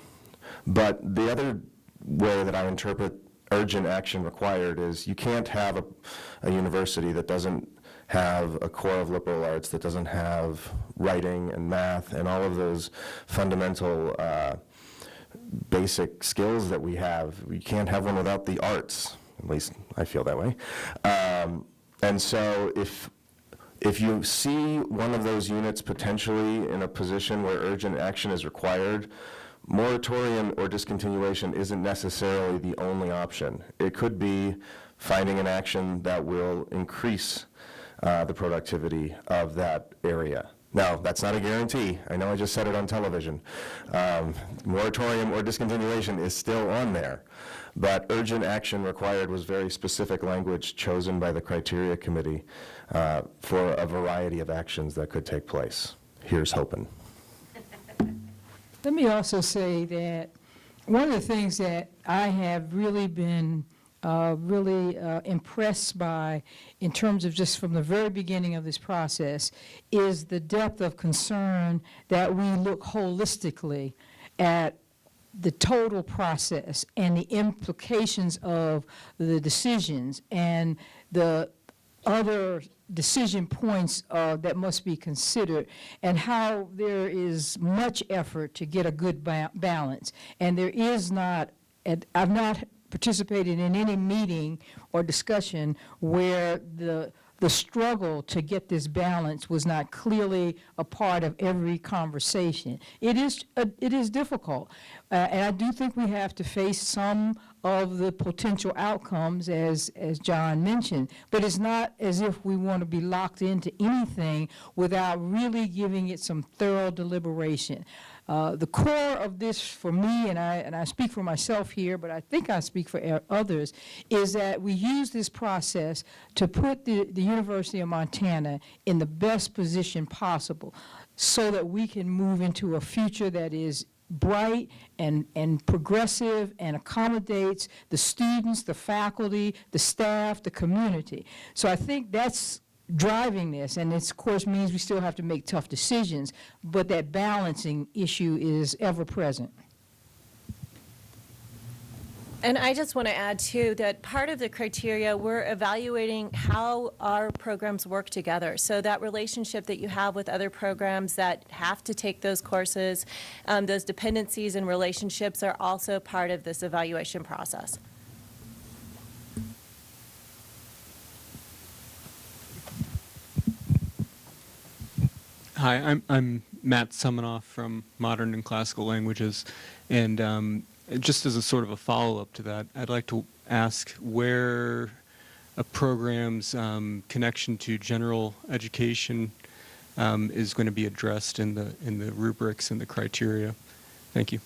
D: But the other way that I interpret urgent action required is you can't have a university that doesn't have a core of liberal arts, that doesn't have writing and math and all of those fundamental basic skills that we have. We can't have one without the arts, at least I feel that way. And so if you see one of those units potentially in a position where urgent action is required, moratorium or discontinuation isn't necessarily the only option. It could be finding an action that will increase the productivity of that area. Now, that's not a guarantee. I know I just said it on television. Moratorium or discontinuation is still on there, but urgent action required was very specific language chosen by the criteria committee for a variety of actions that could take place. Here's hoping.
A: Let me also say that one of the things that I have really been impressed by in terms of just from the very beginning of this process is the depth of concern that we look holistically at the total process and the implications of the decisions and the other decision points that must be considered, and how there is much effort to get a good balance. And there is not, I've not participated in any meeting or discussion where the struggle to get this balance was not clearly a part of every conversation. It is difficult, and I do think we have to face some of the potential outcomes, as John mentioned, but it's not as if we want to be locked into anything without really giving it some thorough deliberation. The core of this for me, and I speak for myself here, but I think I speak for others, is that we use this process to put the University of Montana in the best position possible so that we can move into a future that is bright and progressive and accommodates the students, the faculty, the staff, the community. So I think that's driving this, and this, of course, means we still have to make tough decisions, but that balancing issue is ever present.
H: And I just want to add, too, that part of the criteria, we're evaluating how our programs work together. So that relationship that you have with other programs that have to take those courses, those dependencies and relationships are also part of this evaluation process.
T: Hi, I'm Matt Sumanoff from Modern and Classical Languages, and just as a sort of a follow-up to that, I'd like to ask where a program's connection to general education is going to be addressed in the rubrics and the criteria. Thank you.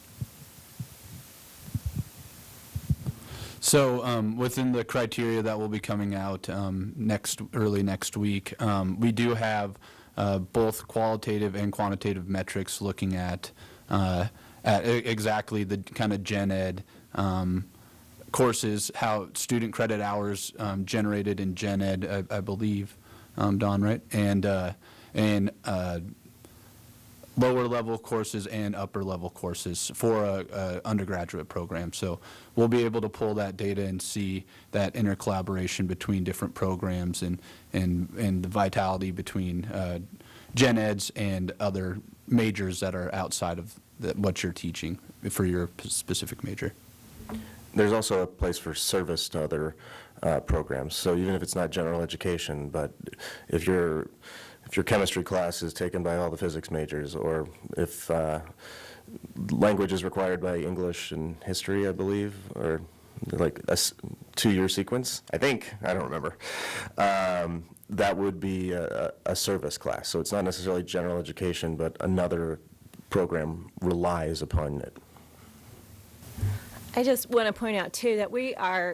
F: So within the criteria that will be coming out early next week, we do have both qualitative and quantitative metrics looking at exactly the kind of gen ed courses, how student credit hours generated in gen ed, I believe, Don, right? And lower level courses and upper level courses for a undergraduate program. So we'll be able to pull that data and see that intercollaboration between different programs and the vitality between gen eds and other majors that are outside of what you're teaching for your specific major.
D: There's also a place for service to other programs. So even if it's not general education, but if your chemistry class is taken by all the physics majors, or if language is required by English and history, I believe, or like a 2-year sequence, I don't remember. That would be a service class. So it's not necessarily general education, but another program relies upon it.
H: I just want to point out, too, that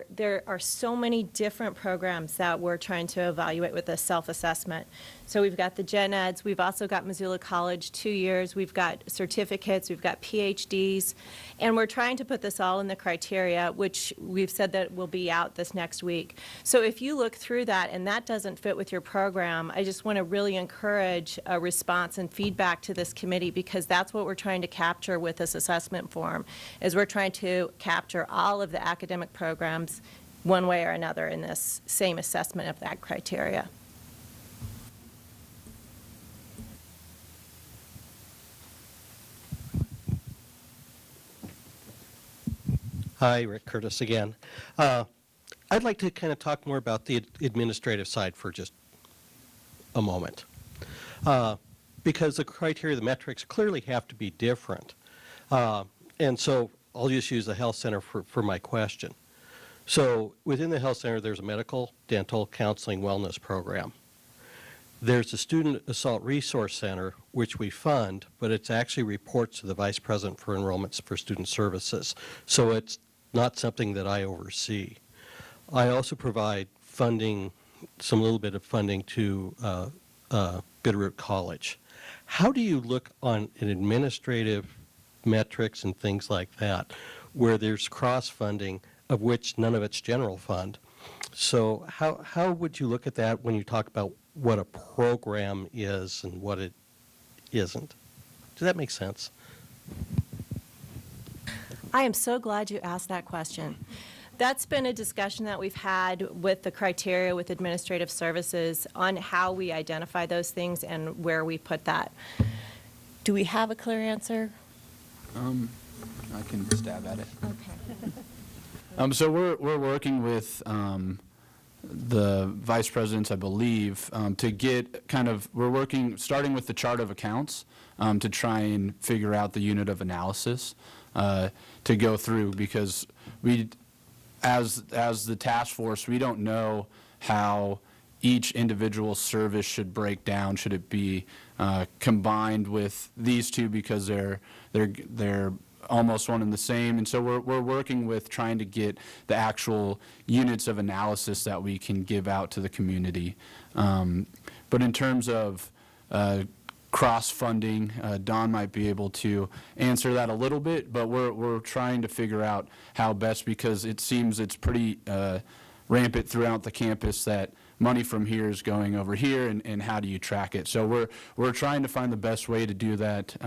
H: there are so many different programs that we're trying to evaluate with this self-assessment. So we've got the gen eds, we've also got Missoula College 2 years, we've got certificates, we've got PhDs, and we're trying to put this all in the criteria, which we've said that will be out this next week. So if you look through that and that doesn't fit with your program, I just want to really encourage a response and feedback to this committee, because that's what we're trying to capture with this assessment form, is we're trying to capture all of the academic programs one way or another in this same assessment of that criteria.
L: Hi, Rick Curtis again. I'd like to kind of talk more about the administrative side for just a moment. Because the criteria, the metrics clearly have to be different. And so I'll just use the health center for my question. So within the health center, there's a medical, dental, counseling, wellness program. There's the Student Assault Resource Center, which we fund, but it actually reports to the Vice President for Enrollments for Student Services. So it's not something that I oversee. I also provide funding, some little bit of funding to Bitterroot College. How do you look on an administrative metrics and things like that, where there's cross-funding, of which none of it's general fund? So how would you look at that when you talk about what a program is and what it isn't? Does that make sense?
H: I am so glad you asked that question. That's been a discussion that we've had with the criteria with administrative services on how we identify those things and where we put that. Do we have a clear answer?
F: I can stab at it.
H: Okay.
F: So we're working with the vice presidents, I believe, to get we're working, starting with the chart of accounts, to try and figure out the unit of analysis to go through, because we, as the task force, we don't know how each individual service should break down. Should it be combined with these two because they're almost one and the same? And so we're working with trying to get the actual units of analysis that we can give out to the community. But in terms of cross-funding, Don might be able to answer that a little bit, but we're trying to figure out how best, because it seems it's pretty rampant throughout the campus that money from here is going over here, and how do you track it? So we're trying to find the best way to do that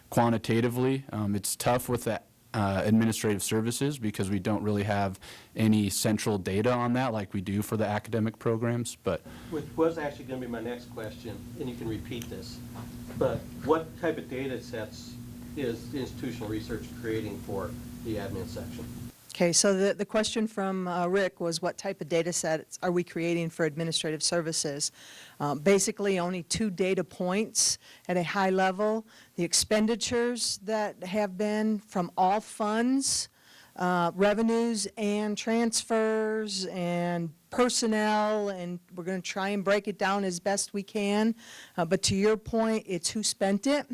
F: quantitatively. It's tough with the administrative services because we don't really have any central data on that like we do for the academic programs. But
L: Which was actually going to be my next question, and you can repeat this. But what type of data sets is institutional research creating for the admin section?
S: Okay, so the question from Rick was, what type of data sets are we creating for administrative services? Basically, only 2 data points at a high level: the expenditures that have been from all funds, revenues and transfers and personnel, and we're going to try and break it down as best we can. But to your point, it's who spent it.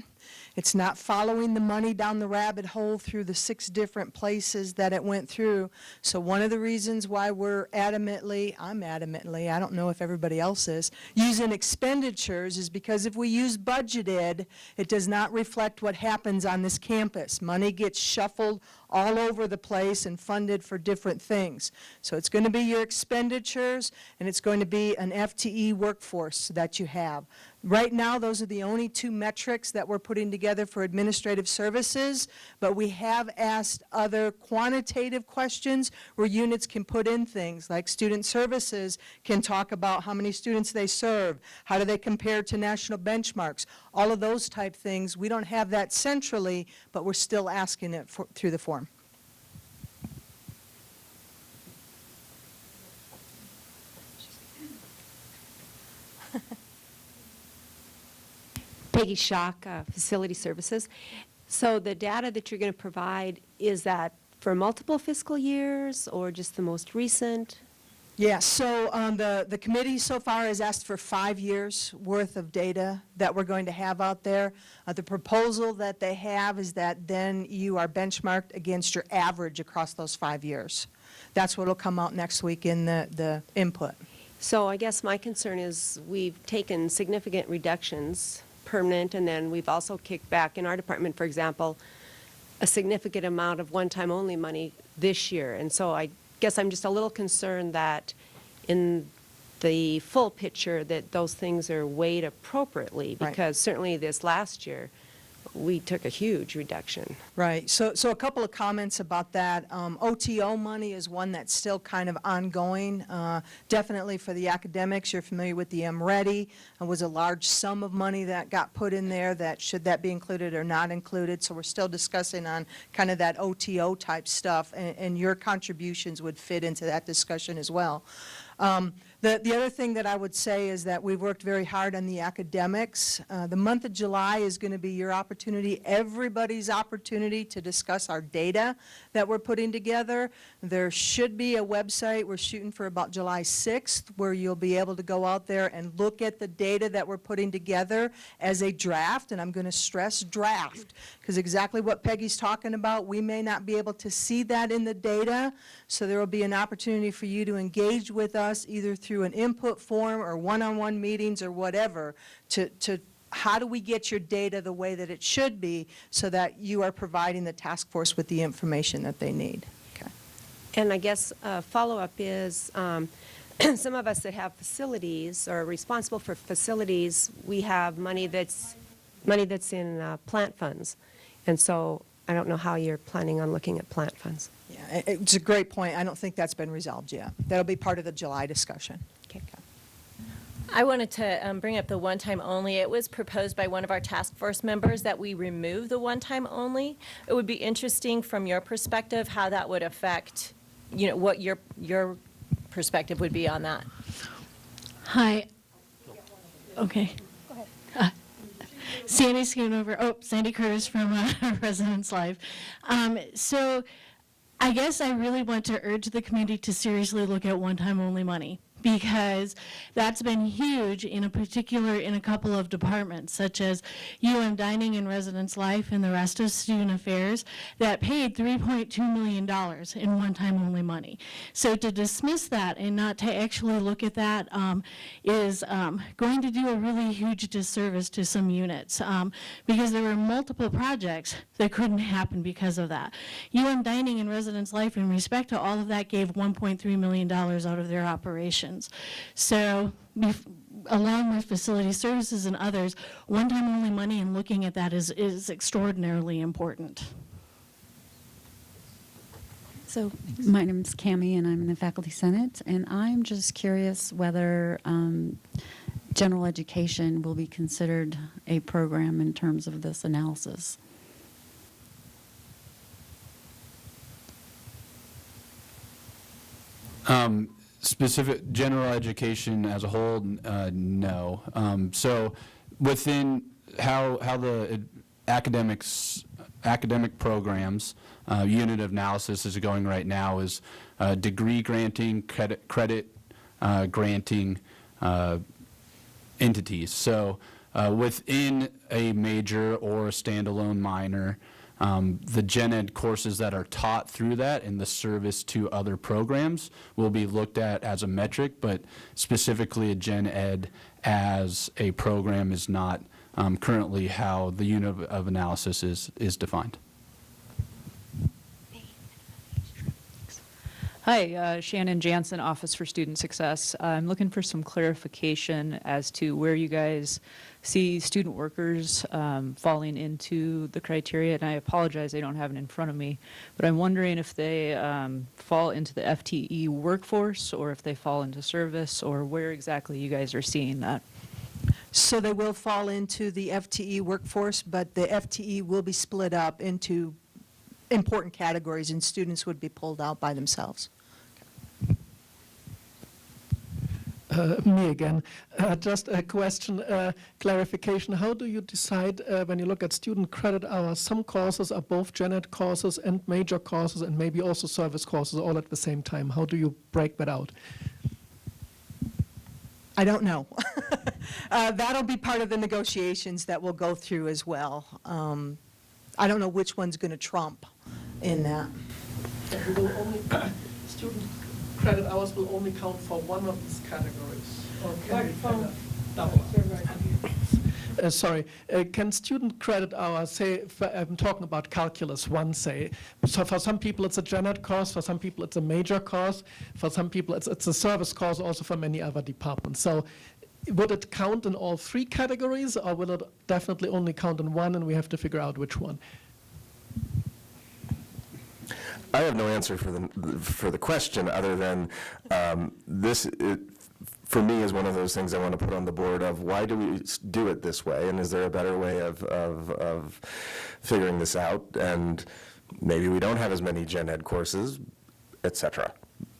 S: It's not following the money down the rabbit hole through the 6 different places that it went through. So one of the reasons why we're I'm adamantly, I don't know if everybody else is, using expenditures is because if we use budgeted, it does not reflect what happens on this campus. Money gets shuffled all over the place and funded for different things. So it's going to be your expenditures, and it's going to be an FTE workforce that you have. Right now, those are the only 2 metrics that we're putting together for administrative services, but we have asked other quantitative questions where units can put in things like student services can talk about how many students they serve, how do they compare to national benchmarks, all of those type things. We don't have that centrally, but we're still asking it through the form.
U: Peggy Schock, Facility Services. So the data that you're going to provide, is that for multiple fiscal years or just the most recent?
S: Yeah, so the committee so far has asked for 5 years' worth of data that we're going to have out there. The proposal that they have is that then you are benchmarked against your average across those 5 years. That's what will come out next week in the input.
U: So I guess my concern is we've taken significant reductions, permanent, and then we've also kicked back in our department, for example, a significant amount of one-time only money this year. And so I guess I'm just a little concerned that in the full picture that those things are weighed appropriately, because certainly this last year, we took a huge reduction.
S: Right. So a couple of comments about that. OTO money is one that's still kind of ongoing. Definitely for the academics, you're familiar with the MReady. It was a large sum of money that got put in there that should that be included or not included. So we're still discussing on kind of that OTO type stuff, and your contributions would fit into that discussion as well. The other thing that I would say is that we've worked very hard on the academics. The month of July is going to be your opportunity, everybody's opportunity to discuss our data that we're putting together. There should be a website, we're shooting for about July 6th, where you'll be able to go out there and look at the data that we're putting together as a draft, and I'm going to stress draft, because exactly what Peggy's talking about, we may not be able to see that in the data, so there will be an opportunity for you to engage with us either through an input form or one-on-one meetings or whatever to how do we get your data the way that it should be so that you are providing the task force with the information that they need. Okay.
U: And I guess follow-up is some of us that have facilities or are responsible for facilities, we have money that's in plant funds. And so I don't know how you're planning on looking at plant funds.
S: Yeah, it's a great point. I don't think that's been resolved yet. That'll be part of the July discussion.
U: Okay.
H: I wanted to bring up the one-time only. It was proposed by one of our task force members that we remove the one-time only. It would be interesting from your perspective how that would affect, what your perspective would be on that.
J: Hi. Okay. Sandy Schoonover. Sandy Curtis from Residence Live. So I guess I really want to urge the community to seriously look at one-time only money, because that's been huge in a couple of departments, such as Dining and Residence Life and the rest of Student Affairs, that paid $3.2 million in one-time only money. So to dismiss that and not to actually look at that is going to do a really huge disservice to some units, because there were multiple projects that couldn't happen because of that. Dining and Residence Life, in respect to all of that, gave $1.3 million out of their operation. So, along with facility services and others, one-time only money and looking at that is extraordinarily important.
V: So, my name is Cammie, and I'm in the Faculty Senate, and I'm just curious whether general education will be considered a program in terms of this analysis.
F: Specific general education as a whole, no. So within how the academic programs unit of analysis is going right now is degree granting, credit granting entities. So within a major or a standalone minor, the gen ed courses that are taught through that and the service to other programs will be looked at as a metric, but specifically a gen ed as a program is not currently how the unit of analysis is defined.
W: Hi, Shannon Jansen, Office for Student Success. I'm looking for some clarification as to where you guys see student workers falling into the criteria, and I apologize, I don't have it in front of me, but I'm wondering if they fall into the FTE workforce or if they fall into service, or where exactly you guys are seeing that.
S: So they will fall into the FTE workforce, but the FTE will be split up into important categories, and students would be pulled out by themselves.
I: Me again. Just a question, clarification. How do you decide when you look at student credit hours? Some courses are both gen ed courses and major courses and maybe also service courses all at the same time. How do you break that out?
S: I don't know. That'll be part of the negotiations that we'll go through as well. I don't know which one's going to trump in that.
I: Student credit hours will only count for one of these categories. Or can sorry, can student credit hours, say, I'm talking about calculus 1, say, so for some people it's a gen ed course, for some people it's a major course, for some people it's a service course also for many other departments. So would it count in all three categories, or will it definitely only count in one and we have to figure out which one?
D: I have no answer for the question other than for me, is one of those things I want to put on the board of why do we do it this way, and is there a better way of figuring this out? And maybe we don't have as many gen ed courses, et cetera.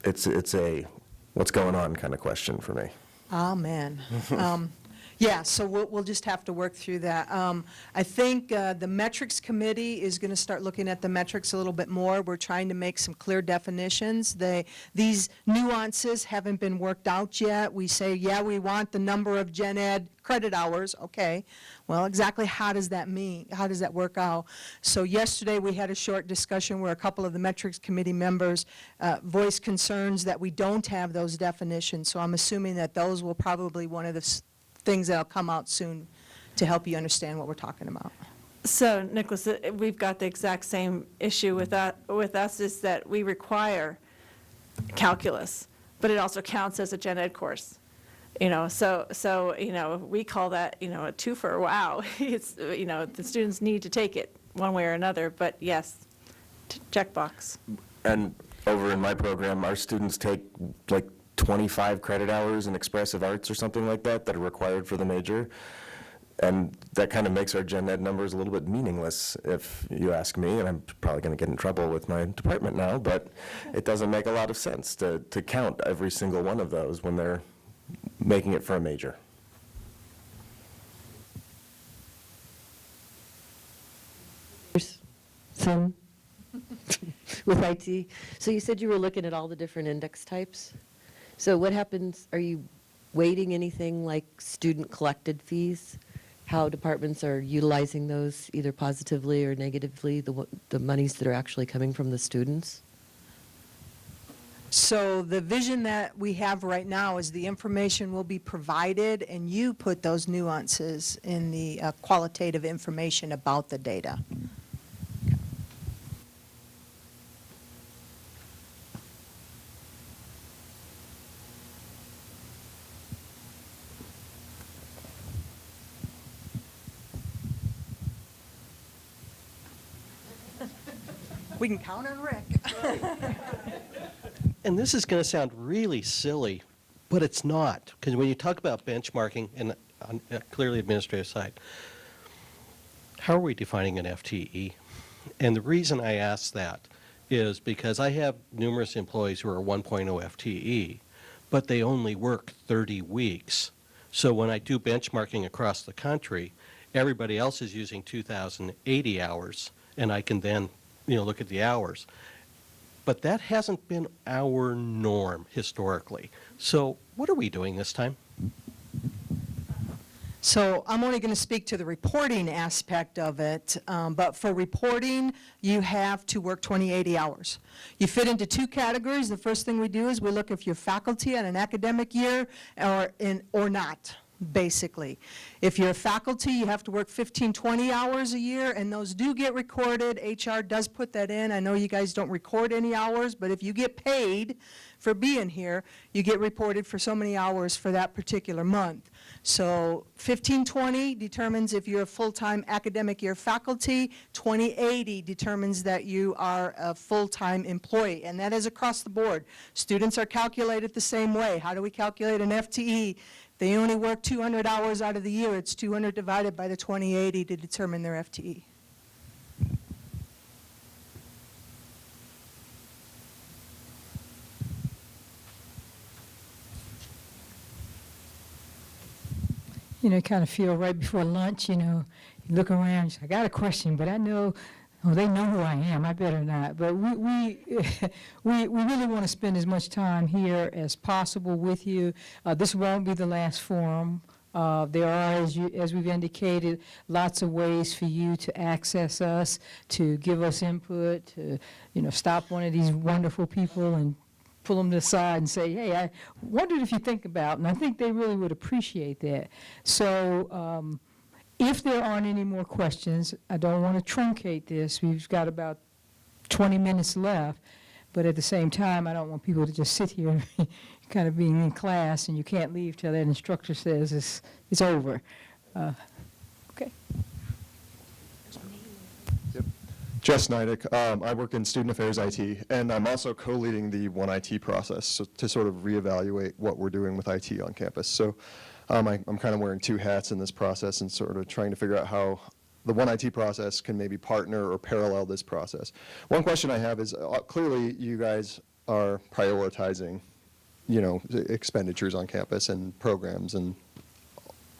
D: It's a what's going on kind of question for me.
S: Amen. Yeah, so we'll just have to work through that. I think the metrics committee is going to start looking at the metrics a little bit more. We're trying to make some clear definitions. These nuances haven't been worked out yet. We say, yeah, we want the number of gen ed credit hours. Okay. Well, exactly how does that mean? How does that work out? So yesterday we had a short discussion where a couple of the metrics committee members voiced concerns that we don't have those definitions. So I'm assuming that those will probably one of the things that'll come out soon to help you understand what we're talking about.
E: So, Nicholas, we've got the exact same issue with us, is that we require calculus, but it also counts as a gen ed course. So we call that, a twofer. Wow, it's, the students need to take it one way or another, but yes, checkbox.
D: And over in my program, our students take like 25 credit hours in expressive arts or something like that are required for the major. And that kind of makes our gen ed numbers a little bit meaningless, if you ask me, and I'm probably going to get in trouble with my department now, but it doesn't make a lot of sense to count every single one of those when they're making it for a major.
G: Some with IT. So you said you were looking at all the different index types. So what happens, are you weighting anything like student collected fees? How departments are utilizing those either positively or negatively, the monies that are actually coming from the students?
S: So the vision that we have right now is the information will be provided and you put those nuances in the qualitative information about the data. We can count on Rick.
L: And this is going to sound really silly, but it's not. Because when you talk about benchmarking, and on clearly administrative side, how are we defining an FTE? And the reason I ask that is because I have numerous employees who are 1.0 FTE, but they only work 30 weeks. So when I do benchmarking across the country, everybody else is using 2,080 hours, and I can then look at the hours. But that hasn't been our norm historically. So what are we doing this time?
S: So I'm only going to speak to the reporting aspect of it, but for reporting, you have to work 2080 hours. You fit into two categories. The first thing we do is we look if you're faculty on an academic year or not. Basically. If you're a faculty, you have to work 20 hours a year, and those do get recorded. HR does put that in. I know you guys don't record any hours, but if you get paid for being here, you get reported for so many hours for that particular month. So 20 determines if you're a full-time academic year faculty. 2080 determines that you are a full-time employee, and that is across the board. Students are calculated the same way. How do we calculate an FTE? They only work 200 hours out of the year. It's 200 divided by the 2080 to determine their FTE.
A: Kind of feel right before lunch, you look around, you say, I got a question, but I know, they know who I am, I better not. But we really want to spend as much time here as possible with you. This won't be the last forum. There are, as we've indicated, lots of ways for you to access us, to give us input, to, stop one of these wonderful people and pull them to the side and say, hey, I wondered if you think about, and I think they really would appreciate that. So if there aren't any more questions, I don't want to truncate this. We've got about 20 minutes left. but at the same time, I don't want people to just sit here kind of being in class and you can't leave till that instructor says it's over. Okay.
K: Jess Neidick. I work in Student Affairs IT, and I'm also co-leading the One IT process to sort of reevaluate what we're doing with IT on campus. So I'm kind of wearing two hats in this process and sort of trying to figure out how the One IT process can maybe partner or parallel this process. One question I have is, clearly you guys are prioritizing, expenditures on campus and programs and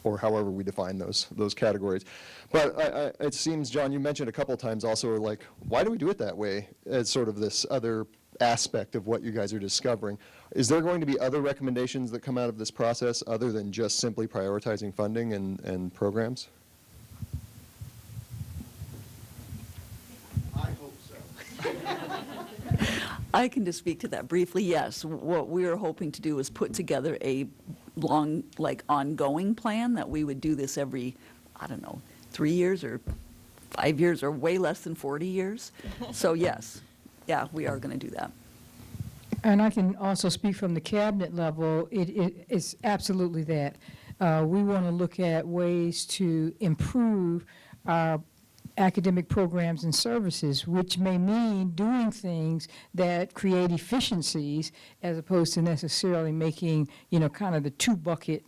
K: or however we define those categories. But it seems, John, you mentioned a couple times also, like, why do we do it that way as sort of this other aspect of what you guys are discovering? Is there going to be other recommendations that come out of this process other than just simply prioritizing funding and programs?
N: I hope so. I can just speak to that briefly. Yes, what we're hoping to do is put together a long, ongoing plan that we would do this every, 3 years or 5 years or way less than 40 years. So yes, yeah, we are going to do that.
A: And I can also speak from the cabinet level. It's absolutely that. We want to look at ways to improve our academic programs and services, which may mean doing things that create efficiencies as opposed to necessarily making, kind of the two-bucket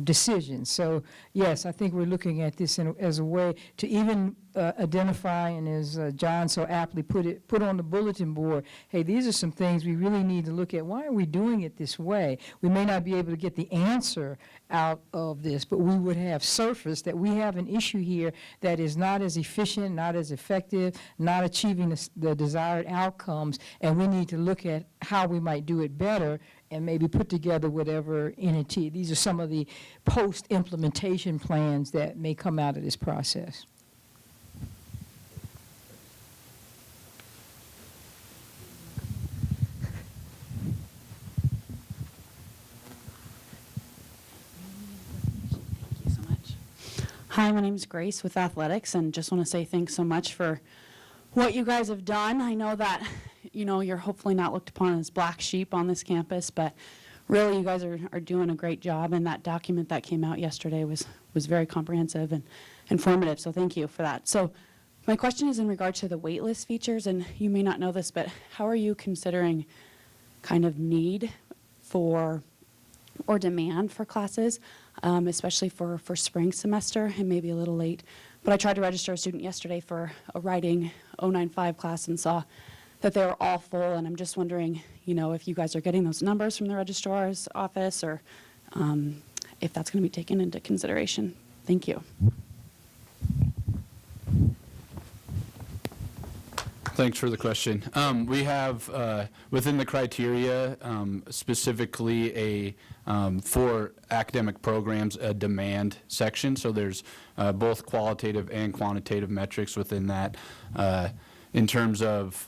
A: decisions. So, yes, I think we're looking at this as a way to even identify, and as John so aptly put on the bulletin board, hey, these are some things we really need to look at. Why are we doing it this way? We may not be able to get the answer out of this, but we would have surfaced that we have an issue here that is not as efficient, not as effective, not achieving the desired outcomes, and we need to look at how we might do it better and maybe put together whatever entity. These are some of the post-implementation plans that may come out of this process.
O: Hi, my name is Grace with Athletics, and just want to say thanks so much for what you guys have done. I know that, you're hopefully not looked upon as black sheep on this campus, but really you guys are doing a great job, and that document that came out yesterday was very comprehensive and informative, so thank you for that. So my question is in regard to the waitlist features, and you may not know this, but how are you considering kind of need for or demand for classes, especially for spring semester and maybe a little late. But I tried to register a student yesterday for a writing 095 class and saw that they were all full, and I'm just wondering, if you guys are getting those numbers from the registrar's office or if that's going to be taken into consideration. Thank you.
F: Thanks for the question. We have, within the criteria, specifically for academic programs, a demand section. So there's both qualitative and quantitative metrics within that. In terms of,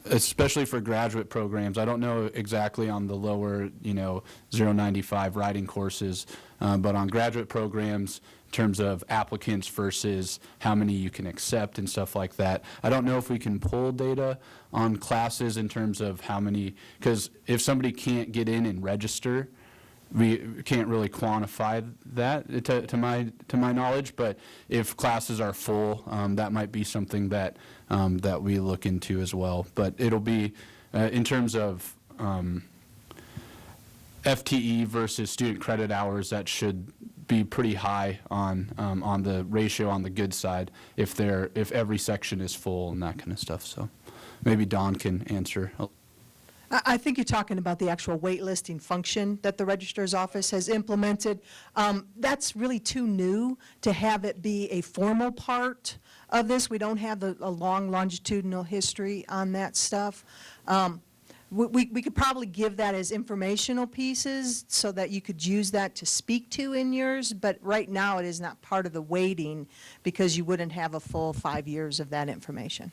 F: especially for graduate programs, I don't know exactly on the lower, 095 writing courses, but on graduate programs, in terms of applicants versus how many you can accept and stuff like that. I don't know if we can pull data on classes in terms of how many, because if somebody can't get in and register, we can't really quantify that to my knowledge. But if classes are full, that might be something that that we look into as well. But it'll be in terms of FTE versus student credit hours, that should be pretty high on the ratio on the good side if every section is full and that kind of stuff. So maybe Dawn can answer.
S: I think you're talking about the actual waitlisting function that the registrar's office has implemented. That's really too new to have it be a formal part of this. We don't have a long longitudinal history on that stuff. We could probably give that as informational pieces so that you could use that to speak to in yours, but right now it is not part of the weighting because you wouldn't have a full 5 years of that information.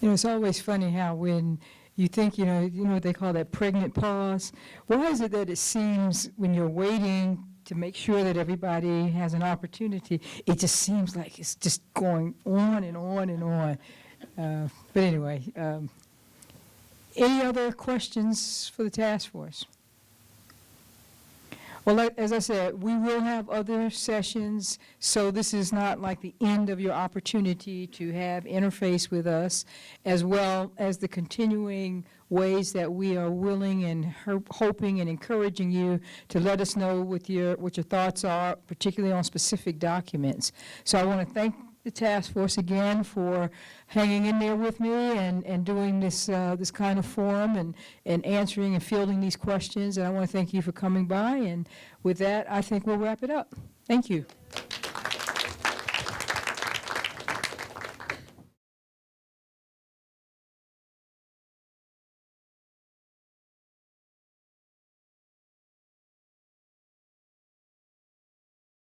A: You know, it's always funny how when you think, you know what they call that pregnant pause? Why is it that it seems when you're waiting to make sure that everybody has an opportunity, it just seems like it's just going on and on and on. But anyway, any other questions for the task force? Well, as I said, we will have other sessions, so this is not like the end of your opportunity to have interface with us, as well as the continuing ways that we are willing and hoping and encouraging you to let us know what your thoughts are, particularly on specific documents. So I want to thank the task force again for hanging in there with me and doing this this kind of forum and answering and fielding these questions. And I want to thank you for coming by. And with that, I think we'll wrap it up. Thank you.